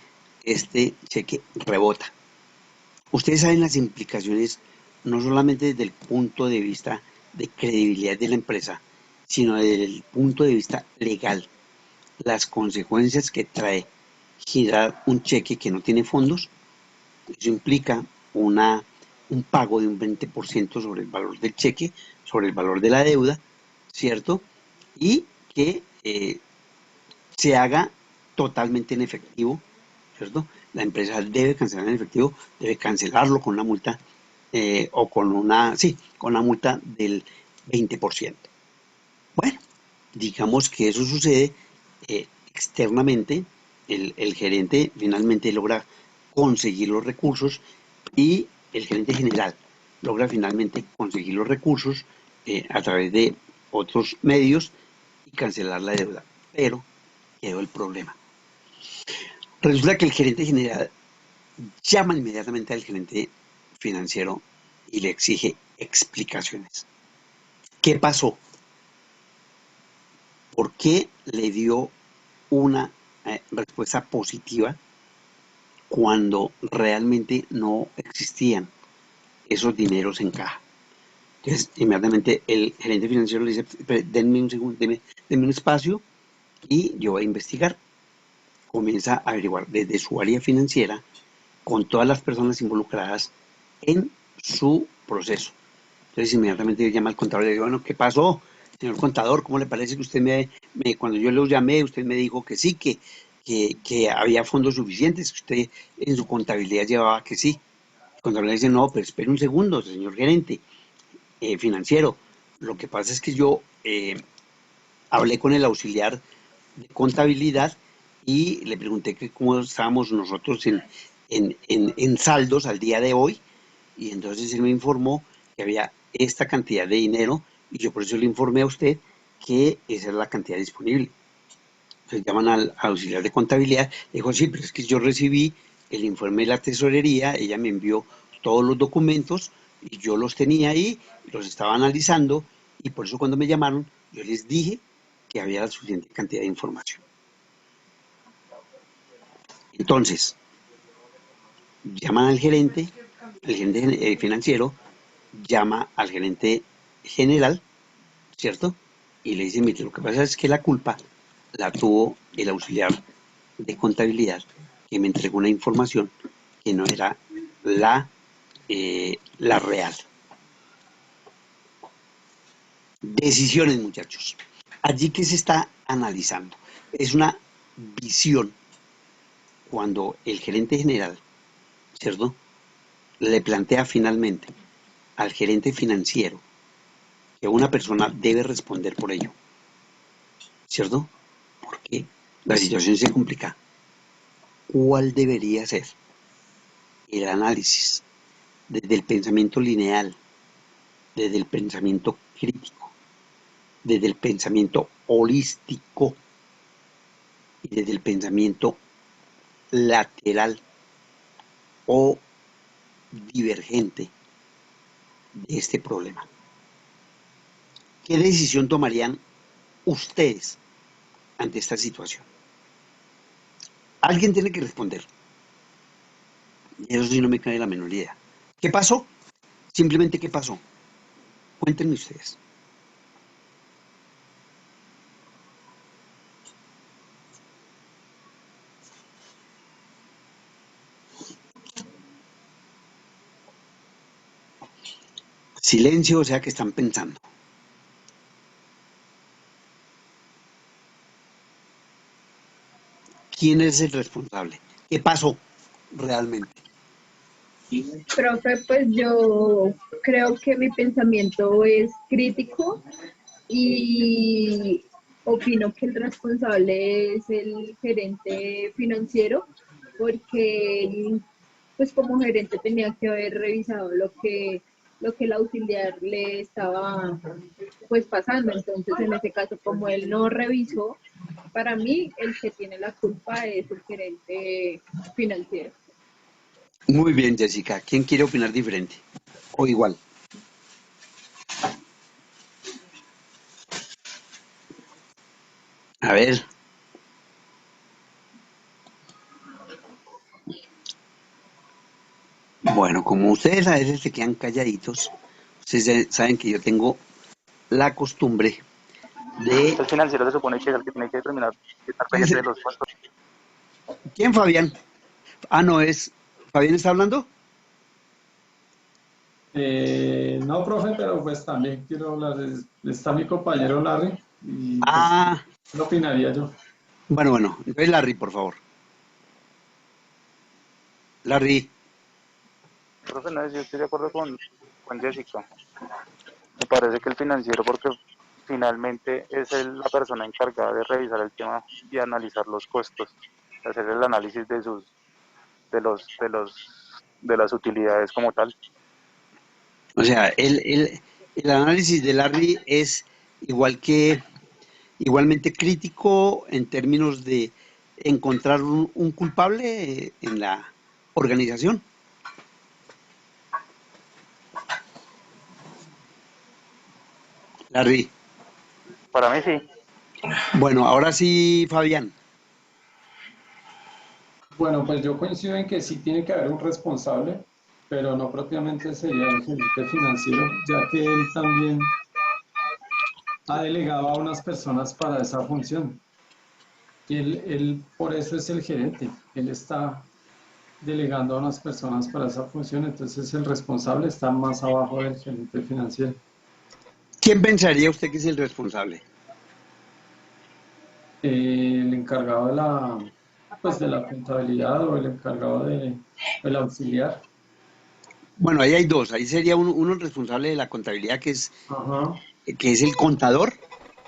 este cheque rebota. Ustedes saben las implicaciones no solamente desde el punto de vista de credibilidad de la empresa, sino desde el punto de vista legal, las consecuencias que trae girar un cheque que no tiene fondos. Eso implica un pago de un 20% sobre el valor del cheque, sobre el valor de la deuda, ¿cierto? Y que se haga totalmente en efectivo, ¿cierto? La empresa debe cancelar en efectivo, debe cancelarlo con una multa o con con una multa del 20%. Bueno, digamos que eso sucede externamente, el gerente finalmente logra conseguir los recursos y el gerente general logra finalmente conseguir los recursos a través de otros medios y cancelar la deuda. Pero quedó el problema. Resulta que el gerente general llama inmediatamente al gerente financiero y le exige explicaciones. ¿Qué pasó? ¿Por qué le dio una respuesta positiva cuando realmente no existían esos dineros en caja? Entonces, inmediatamente el gerente financiero le dice, denme un segundo, denme un espacio y yo voy a investigar. Comienza a averiguar desde su área financiera con todas las personas involucradas en su proceso. Entonces, inmediatamente llama al contador y le dice, bueno, ¿qué pasó, señor contador? ¿Cómo le parece que usted cuando yo lo llamé, usted me dijo que sí, que había fondos suficientes, que usted en su contabilidad llevaba que sí? El contador le dice, no, pero espere un segundo, señor gerente financiero. Lo que pasa es que yo hablé con el auxiliar de contabilidad y le pregunté que cómo estábamos nosotros en saldos al día de hoy, y entonces él me informó que había esta cantidad de dinero y yo por eso le informé a usted que esa es la cantidad disponible. Entonces llaman al auxiliar de contabilidad, le dijo, sí, pero es que yo recibí el informe de la tesorería, ella me envió todos los documentos y yo los tenía ahí, los estaba analizando y por eso cuando me llamaron yo les dije que había la suficiente cantidad de información. Entonces, llaman al gerente, el gerente financiero llama al gerente general, ¿cierto? Y le dice, mire, lo que pasa es que la culpa la tuvo el auxiliar de contabilidad que me entregó una información que no era la real. Decisiones, muchachos. Allí que se está analizando es una visión cuando el gerente general, ¿cierto?, le plantea finalmente al gerente financiero que una persona debe responder por ello, ¿cierto? Porque la situación se complica. ¿Cuál debería ser el análisis desde el pensamiento lineal, desde el pensamiento crítico, desde el pensamiento holístico y desde el pensamiento lateral o divergente de este problema? ¿Qué decisión tomarían ustedes ante esta situación? Alguien tiene que responder. Y eso sí no me cae la menor idea. ¿Qué pasó? Simplemente, ¿qué pasó? Cuéntenme ustedes. Silencio, o sea que están pensando. ¿Quién es el responsable? ¿Qué pasó realmente? Profe, pues yo creo que mi pensamiento es crítico y opino que el responsable es el gerente financiero porque él, pues como gerente tenía que haber revisado lo que el auxiliar le estaba pues pasando. Entonces, en ese caso, como él no revisó, para mí el que tiene la culpa es el gerente financiero. Muy bien, Jessica. ¿Quién quiere opinar diferente? O igual. A ver. Bueno, como ustedes a veces se quedan calladitos, ustedes saben que yo tengo la costumbre de... El financiero se supone que es el que tiene que determinar y estar pendiente de los costos. ¿Quién, Fabián? Ah, no es... ¿Fabián está hablando? No, profe, pero pues también quiero hablar. Está mi compañero Larry y pues, Ah, ¿qué opinaría yo? Bueno, entonces Larry, por favor. Larry, Profe, no, yo estoy de acuerdo con Jessica. Me parece que el financiero, porque finalmente es la persona encargada de revisar el tema y analizar los costos, hacer el análisis de las utilidades como tal. o sea, el análisis de Larry es igual que, igualmente crítico en términos de encontrar un culpable en la organización. Larry. Para mí sí. Bueno, ahora sí, Fabián. Bueno, pues yo coincido en que sí tiene que haber un responsable, pero no propiamente sería el gerente financiero, ya que él también ha delegado a unas personas para esa función. Y él por eso es el gerente. Él está delegando a unas personas para esa función, entonces el responsable está más abajo del gerente financiero. ¿Quién pensaría usted que es el responsable? El encargado de la contabilidad o el encargado del auxiliar. Bueno, ahí hay dos. Ahí sería uno el responsable de la contabilidad, Ajá. que es el contador,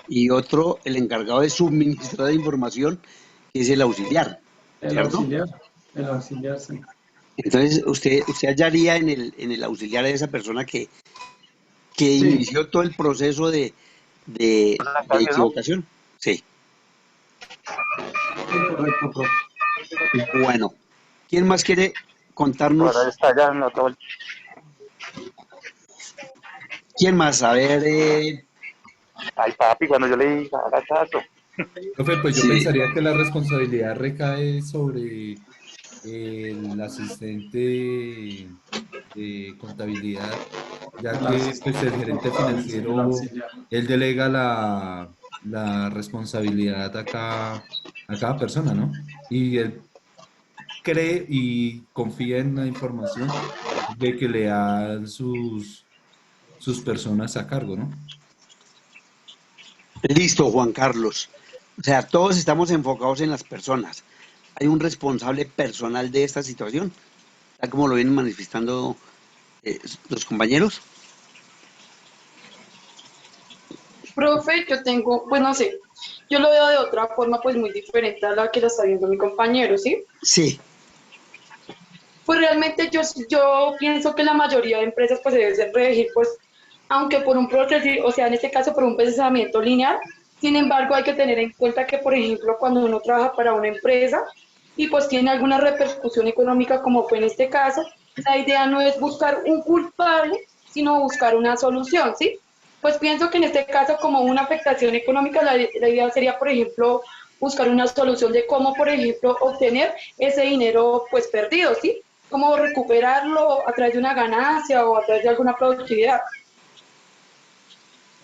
y otro el encargado de suministrar información, que es el auxiliar, El ¿cierto? auxiliar, el auxiliar, sí. Entonces, usted hallaría en el auxiliar a esa persona que Sí, inició todo el proceso de Cambios, ¿no? equivocación. Sí. sí, correcto, profe. Bueno, ¿quién más quiere Ahora contarnos? está allá en la otra vuelta. ¿Quién más? A ver, Ay, papi, cuando yo le dije, haga caso. Profe, pues yo sí, pensaría que la responsabilidad recae sobre el asistente de contabilidad, ya El que pues el asistente gerente contable, sí, el financiero, auxiliar. él delega la responsabilidad a cada persona, ¿no? Y él cree y confía en la información de que le dan sus personas a cargo, ¿no? listo, Juan Carlos. O sea, todos estamos enfocados en las personas. ¿Hay un responsable personal de esta situación? Tal como lo vienen manifestando los compañeros. Profe, yo tengo, pues no sé, yo lo veo de otra forma pues muy diferente a la que lo está viendo mi compañero, ¿sí? Sí, Pues realmente yo pienso que la mayoría de empresas pues deben ser regir pues, aunque por un proceso, o sea, en este caso por un procesamiento lineal, sin embargo hay que tener en cuenta que, por ejemplo, cuando uno trabaja para una empresa y pues tiene alguna repercusión económica como fue en este caso, la idea no es buscar un culpable, sino buscar una solución, ¿sí? Pues pienso que en este caso como una afectación económica, la idea sería, por ejemplo, buscar una solución de cómo, por ejemplo, obtener ese dinero pues perdido, ¿sí? Cómo recuperarlo a través de una ganancia o a través de alguna productividad.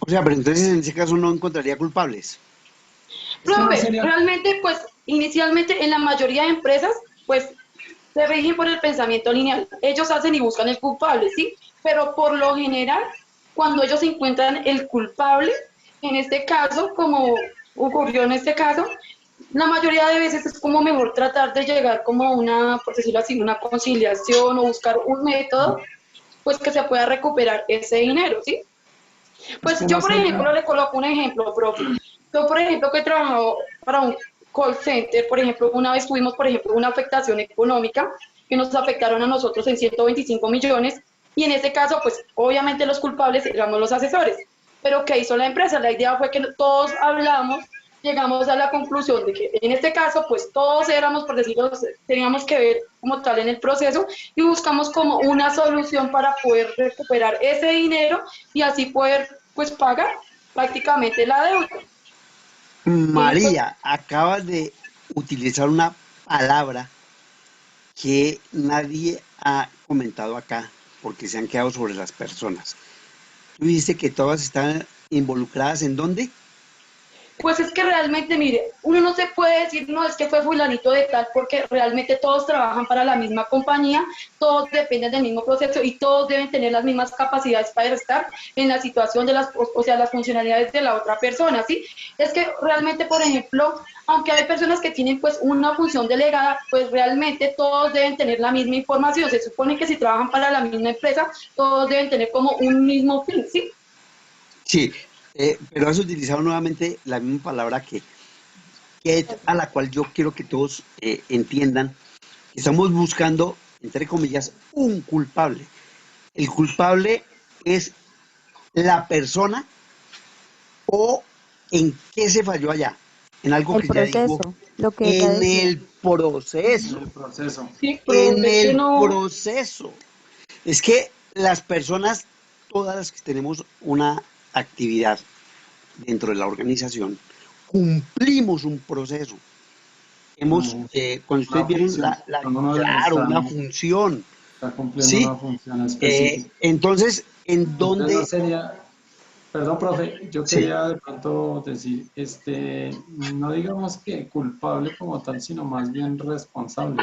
o sea, pero entonces en ese caso no encontraría culpables. Es que no Profe, sería, realmente, pues, inicialmente en la mayoría de empresas, pues, se rigen por el pensamiento lineal. Ellos hacen y buscan el culpable, ¿sí? Pero por lo general, cuando ellos encuentran el culpable, en este caso, como ocurrió en este caso, la mayoría de veces es como mejor tratar de llegar como una, por decirlo así, una conciliación o buscar un método, pues que se pueda recuperar ese dinero, ¿sí? es Pues que yo, no por ejemplo, sería, le coloco un ejemplo, profe. Yo, por ejemplo, que he trabajado para un call center, por ejemplo, una vez tuvimos, por ejemplo, una afectación económica que nos afectaron a nosotros en 125 millones y en este caso, pues obviamente los culpables éramos los asesores. Pero ¿qué hizo la empresa? La idea fue que todos hablamos, llegamos a la conclusión de que en este caso, pues todos éramos, por decirlo, teníamos que ver como tal en el proceso y buscamos como una solución para poder recuperar ese dinero y así poder pues pagar prácticamente la deuda. Y pues María, acabas de utilizar una palabra que nadie ha comentado acá, porque se han quedado sobre las personas. Tú dijiste que todas están involucradas en dónde? Pues es que realmente, mire, uno no se puede decir, no, es que fue fulanito de tal, porque realmente todos trabajan para la misma compañía, todos dependen del mismo proceso y todos deben tener las mismas capacidades para estar en la situación de las, o sea, las funcionalidades de la otra persona, ¿sí? Es que realmente, por ejemplo, aunque hay personas que tienen pues una función delegada, pues realmente todos deben tener la misma información. Se supone que si trabajan para la misma empresa, todos deben tener como un mismo fin, ¿sí? Sí, pero has utilizado nuevamente la misma palabra que es a la cual yo quiero que todos entiendan. Estamos buscando, entre comillas, un culpable. El culpable es la persona o en qué se falló allá. En algo El que ya dijo, proceso, lo que ella en decía. el proceso, El proceso. Sí, en profe, es que el no. proceso. Es que las personas, todas las que tenemos una actividad dentro de la organización, cumplimos un proceso. Hemos, Como cuando ustedes una vieron función. Uno claro, una función, está cumpliendo ¿sí? una función específica. Entonces, ¿en Entonces no dónde? sería, perdón, profe, yo Sí, quería de pronto decir, no digamos que culpable como tal, sino más bien responsable,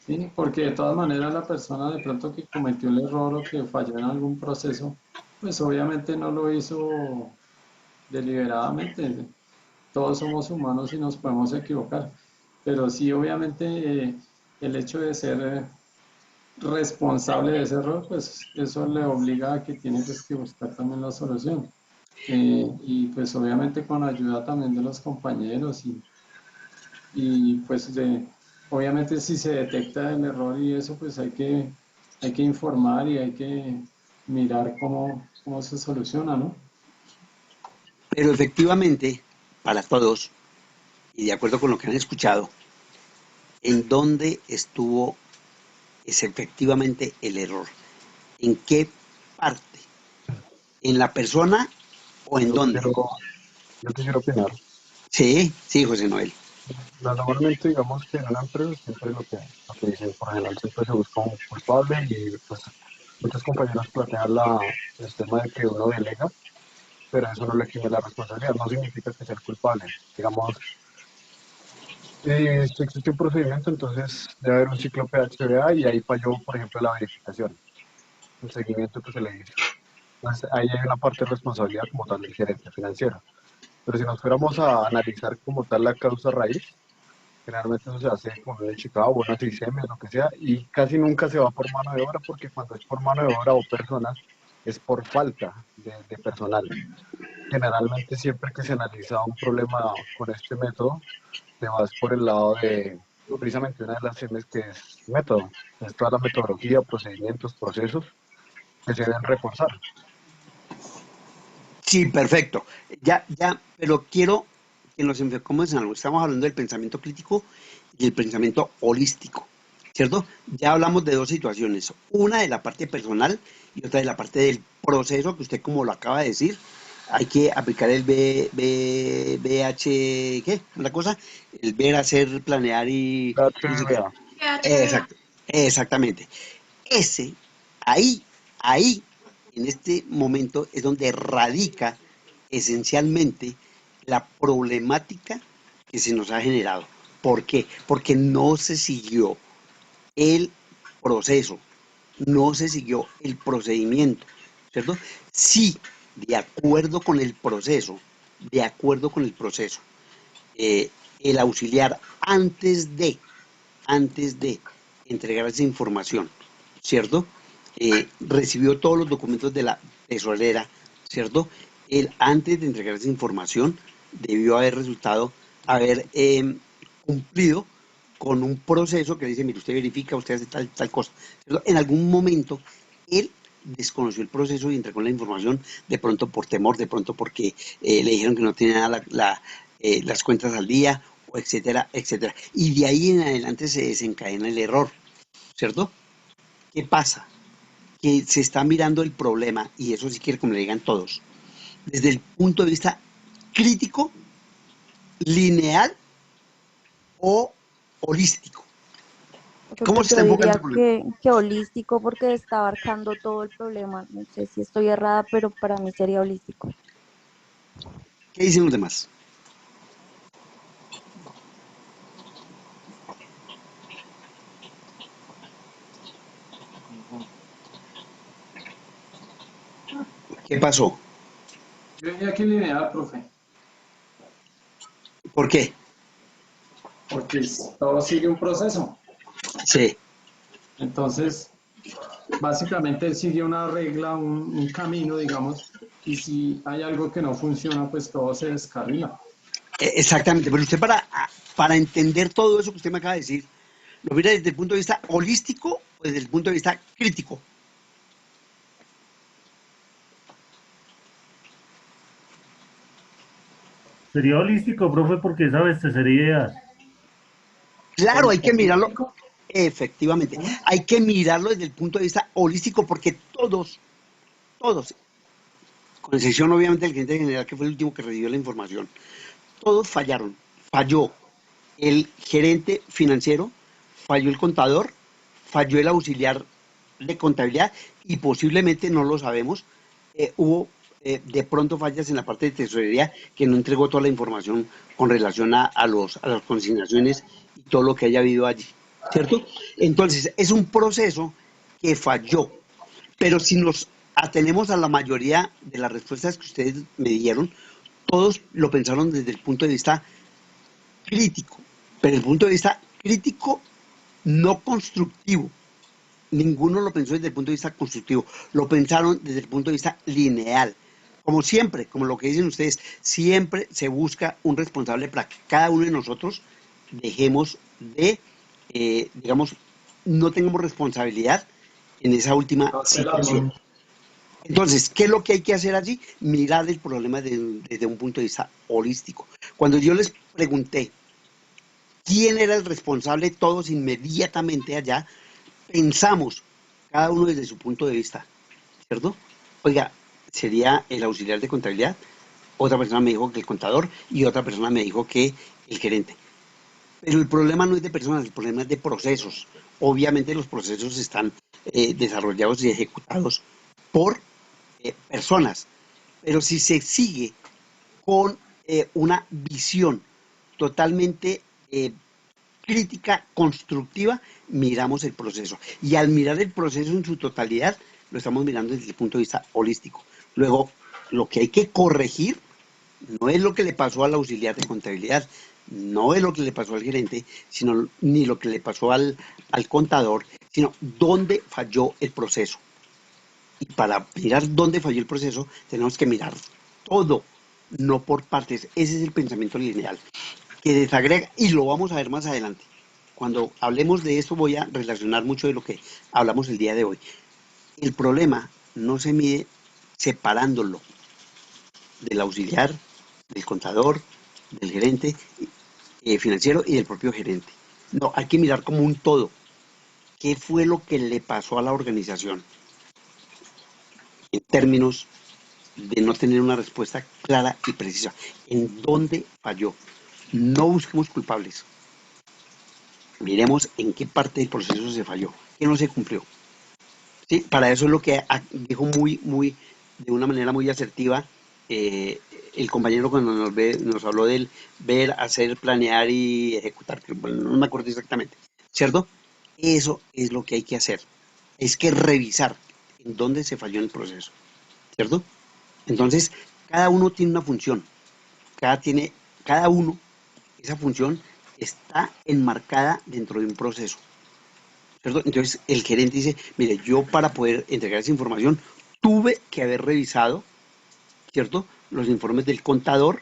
¿sí? Porque de todas maneras la persona de pronto que cometió el error o que falló en algún proceso, pues obviamente no lo hizo deliberadamente. Todos somos humanos y nos podemos equivocar, pero sí obviamente el hecho de ser responsable de ese error, pues eso le obliga a que tiene pues, que buscar también la solución. Y pues obviamente con ayuda también de los compañeros y pues obviamente si se detecta el error y eso, pues hay que informar y hay que mirar cómo se soluciona, ¿no? pero efectivamente, para todos, y de acuerdo con lo que han escuchado, ¿en dónde estuvo es efectivamente el error? ¿En qué parte? ¿En la persona o en Yo dónde? quisiera, yo quisiera opinar. Sí, sí, José Noel. Normalmente, digamos que en una empresa siempre lo que dicen, por general, siempre se busca un culpable y pues muchos compañeros plantean el tema de que uno delega, pero eso no le exime la responsabilidad, no significa que sea el culpable. Digamos, si existe un procedimiento, entonces debe haber un ciclo PHBA y ahí falló, por ejemplo, la verificación, el seguimiento que se le hizo. Entonces, ahí hay una parte de responsabilidad como tal del gerente financiero. Pero si nos fuéramos a analizar como tal la causa raíz, generalmente eso se hace con de Chicago, buenas ICM, lo que sea, y casi nunca se va por mano de obra, porque cuando es por mano de obra o personas, es por falta de personal. Generalmente siempre que se analiza un problema con este método, te vas por el lado de precisamente una de las M's que es método, es toda la metodología, procedimientos, procesos que se deben reforzar. Sí, perfecto. Ya, ya, pero quiero que nos enfoquemos en algo. Estamos hablando del pensamiento crítico y el pensamiento holístico, ¿cierto? Ya hablamos de dos situaciones, una de la parte personal y otra de la parte del proceso, que usted como lo acaba de decir, hay que aplicar el BH, ¿qué? La cosa, el ver, hacer, planear y no sé qué. HBA. PHDA. Exacto, exactamente. Ese, ahí, ahí, en este momento es donde radica esencialmente la problemática que se nos ha generado. ¿Por qué? Porque no se siguió el proceso, no se siguió el procedimiento, ¿cierto? Sí, de acuerdo con el proceso, de acuerdo con el proceso, eh, el auxiliar antes de entregar esa información, ¿cierto? Recibió todos los documentos de la tesorera, ¿cierto? Él, antes de entregar esa información, debió haber cumplido con un proceso que dice, mire, usted verifica, usted hace tal cosa. ¿Cierto? En algún momento, él desconoció el proceso y entregó la información de pronto por temor, de pronto porque le dijeron que no tenía las cuentas al día, o etcétera, etcétera. Y de ahí en adelante se desencadena el error, ¿cierto? ¿Qué pasa? Que se está mirando el problema, y eso sí quiere que me lo digan todos, desde el punto de vista crítico, lineal o holístico. ¿Cómo Pues se está yo enfocando el diría problema? que holístico porque está abarcando todo el problema. No sé si estoy errada, pero para mí sería holístico. ¿Qué dicen los demás? ¿Qué pasó? Yo diría que lineal, profe, ¿Por qué? porque todo sigue un proceso. Sí. Entonces, básicamente sigue una regla, un camino, digamos, y si hay algo que no funciona, pues todo se descarrila. Exactamente, pero usted para entender todo eso que usted me acaba de decir, ¿lo mira desde el punto de vista holístico o desde el punto de vista crítico? Sería holístico, profe, porque sabes, te sería ideas. Claro, hay que mirarlo, Holístico, efectivamente, hay que mirarlo desde el punto de vista holístico porque todos, con excepción obviamente del gerente general que fue el último que recibió la información, todos fallaron. Falló el gerente financiero, falló el contador, falló el auxiliar de contabilidad y posiblemente, no lo sabemos, hubo de pronto fallas en la parte de tesorería que no entregó toda la información con relación a las consignaciones y todo lo que haya habido allí, ¿cierto? Entonces, es un proceso que falló, pero si nos atenemos a la mayoría de las respuestas que ustedes me dieron, todos lo pensaron desde el punto de vista crítico, pero el punto de vista crítico no constructivo. Ninguno lo pensó desde el punto de vista constructivo, lo pensaron desde el punto de vista lineal. Como siempre, como lo que dicen ustedes, siempre se busca un responsable para que cada uno de nosotros dejemos de, digamos, no tengamos responsabilidad en esa última situación. Entonces, ¿qué es lo que hay que hacer allí? Mirar el problema desde un punto de vista holístico. Cuando yo les pregunté quién era el responsable, todos inmediatamente allá pensamos, cada uno desde su punto de vista, ¿cierto? Oiga, sería el auxiliar de contabilidad, otra persona me dijo que el contador y otra persona me dijo que el gerente. Pero el problema no es de personas, el problema es de procesos. Obviamente los procesos están desarrollados y ejecutados por personas, pero si se sigue con una visión totalmente crítica, constructiva, miramos el proceso. Y al mirar el proceso en su totalidad, lo estamos mirando desde el punto de vista holístico. Luego, lo que hay que corregir no es lo que le pasó al auxiliar de contabilidad, no es lo que le pasó al gerente, sino ni lo que le pasó al contador, sino dónde falló el proceso. Y para mirar dónde falló el proceso, tenemos que mirar todo, no por partes. Ese es el pensamiento lineal, que desagrega, y lo vamos a ver más adelante. Cuando hablemos de esto voy a relacionar mucho de lo que hablamos el día de hoy. El problema no se mide separándolo del auxiliar, del contador, del gerente financiero y del propio gerente. No, hay que mirar como un todo. ¿Qué fue lo que le pasó a la organización en términos de no tener una respuesta clara y precisa? ¿En dónde falló? No busquemos culpables. Miremos en qué parte del proceso se falló, qué no se cumplió. ¿Sí? Para eso es lo que dijo de una manera muy asertiva el compañero cuando nos habló del ver, hacer, planear y ejecutar, que bueno, no me acuerdo exactamente, ¿cierto? Eso es lo que hay que hacer. Es que revisar en dónde se falló en el proceso, ¿cierto? Entonces, cada uno tiene una función, cada uno, esa función está enmarcada dentro de un proceso, ¿cierto? Entonces, el gerente dice, mire, yo para poder entregar esa información tuve que haber revisado, ¿cierto?, los informes del contador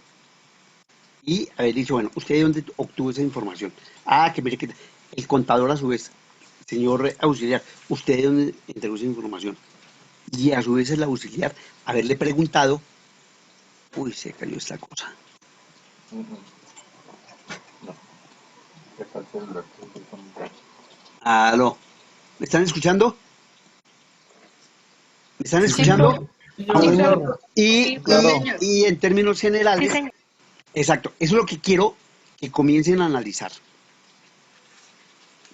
y haber dicho, bueno, ¿usted de dónde obtuvo esa información? Ah, que mire que el contador a su vez, señor auxiliar, ¿usted de dónde entregó esa información? Y a su vez el auxiliar haberle preguntado, uy, se cayó esta cosa. Aló, ¿me están escuchando? ¿Me están Sí, escuchando? señor. Sí, claro. Y en términos generales, exacto, eso es lo que quiero que comiencen a analizar.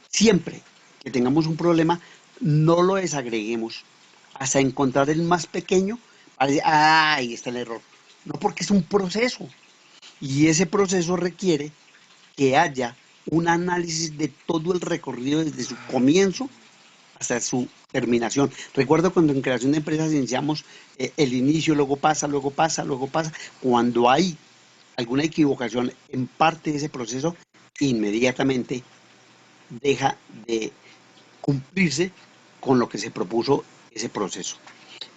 Siempre que tengamos un problema, no lo desagreguemos hasta encontrar el más pequeño para decir, ah, ahí está el error. No, porque es un proceso. Y ese proceso requiere que haya un análisis de todo el recorrido desde su comienzo hasta su terminación. Recuerdo cuando en creación de empresas iniciamos el inicio, luego pasa, luego pasa, luego pasa. Cuando hay alguna equivocación en parte de ese proceso, inmediatamente deja de cumplirse con lo que se propuso ese proceso.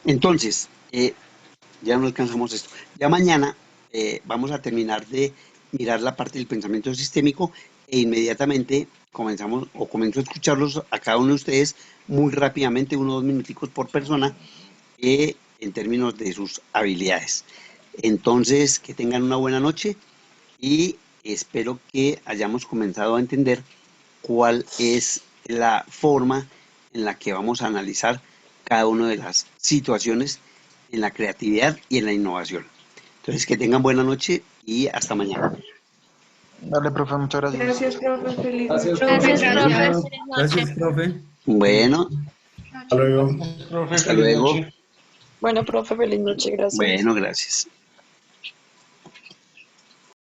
Entonces, ya no alcanzamos esto. Ya mañana vamos a terminar de mirar la parte del pensamiento sistémico e inmediatamente comienzo a escucharlos a cada uno de ustedes muy rápidamente, 1 o 2 minuticos por persona, en términos de sus habilidades. Entonces, que tengan una buena noche y espero que hayamos comenzado a entender cuál es la forma en la que vamos a analizar cada una de las situaciones en la creatividad y en la innovación. Entonces, que tengan buena noche y hasta mañana. Dale, profe, muchas gracias. Gracias, profe. Feliz Gracias, noche. profe. Gracias. Gracias, profe. Bueno, Hasta luego. Profe, hasta feliz luego. noche. Bueno, profe, feliz noche, gracias. Bueno, gracias.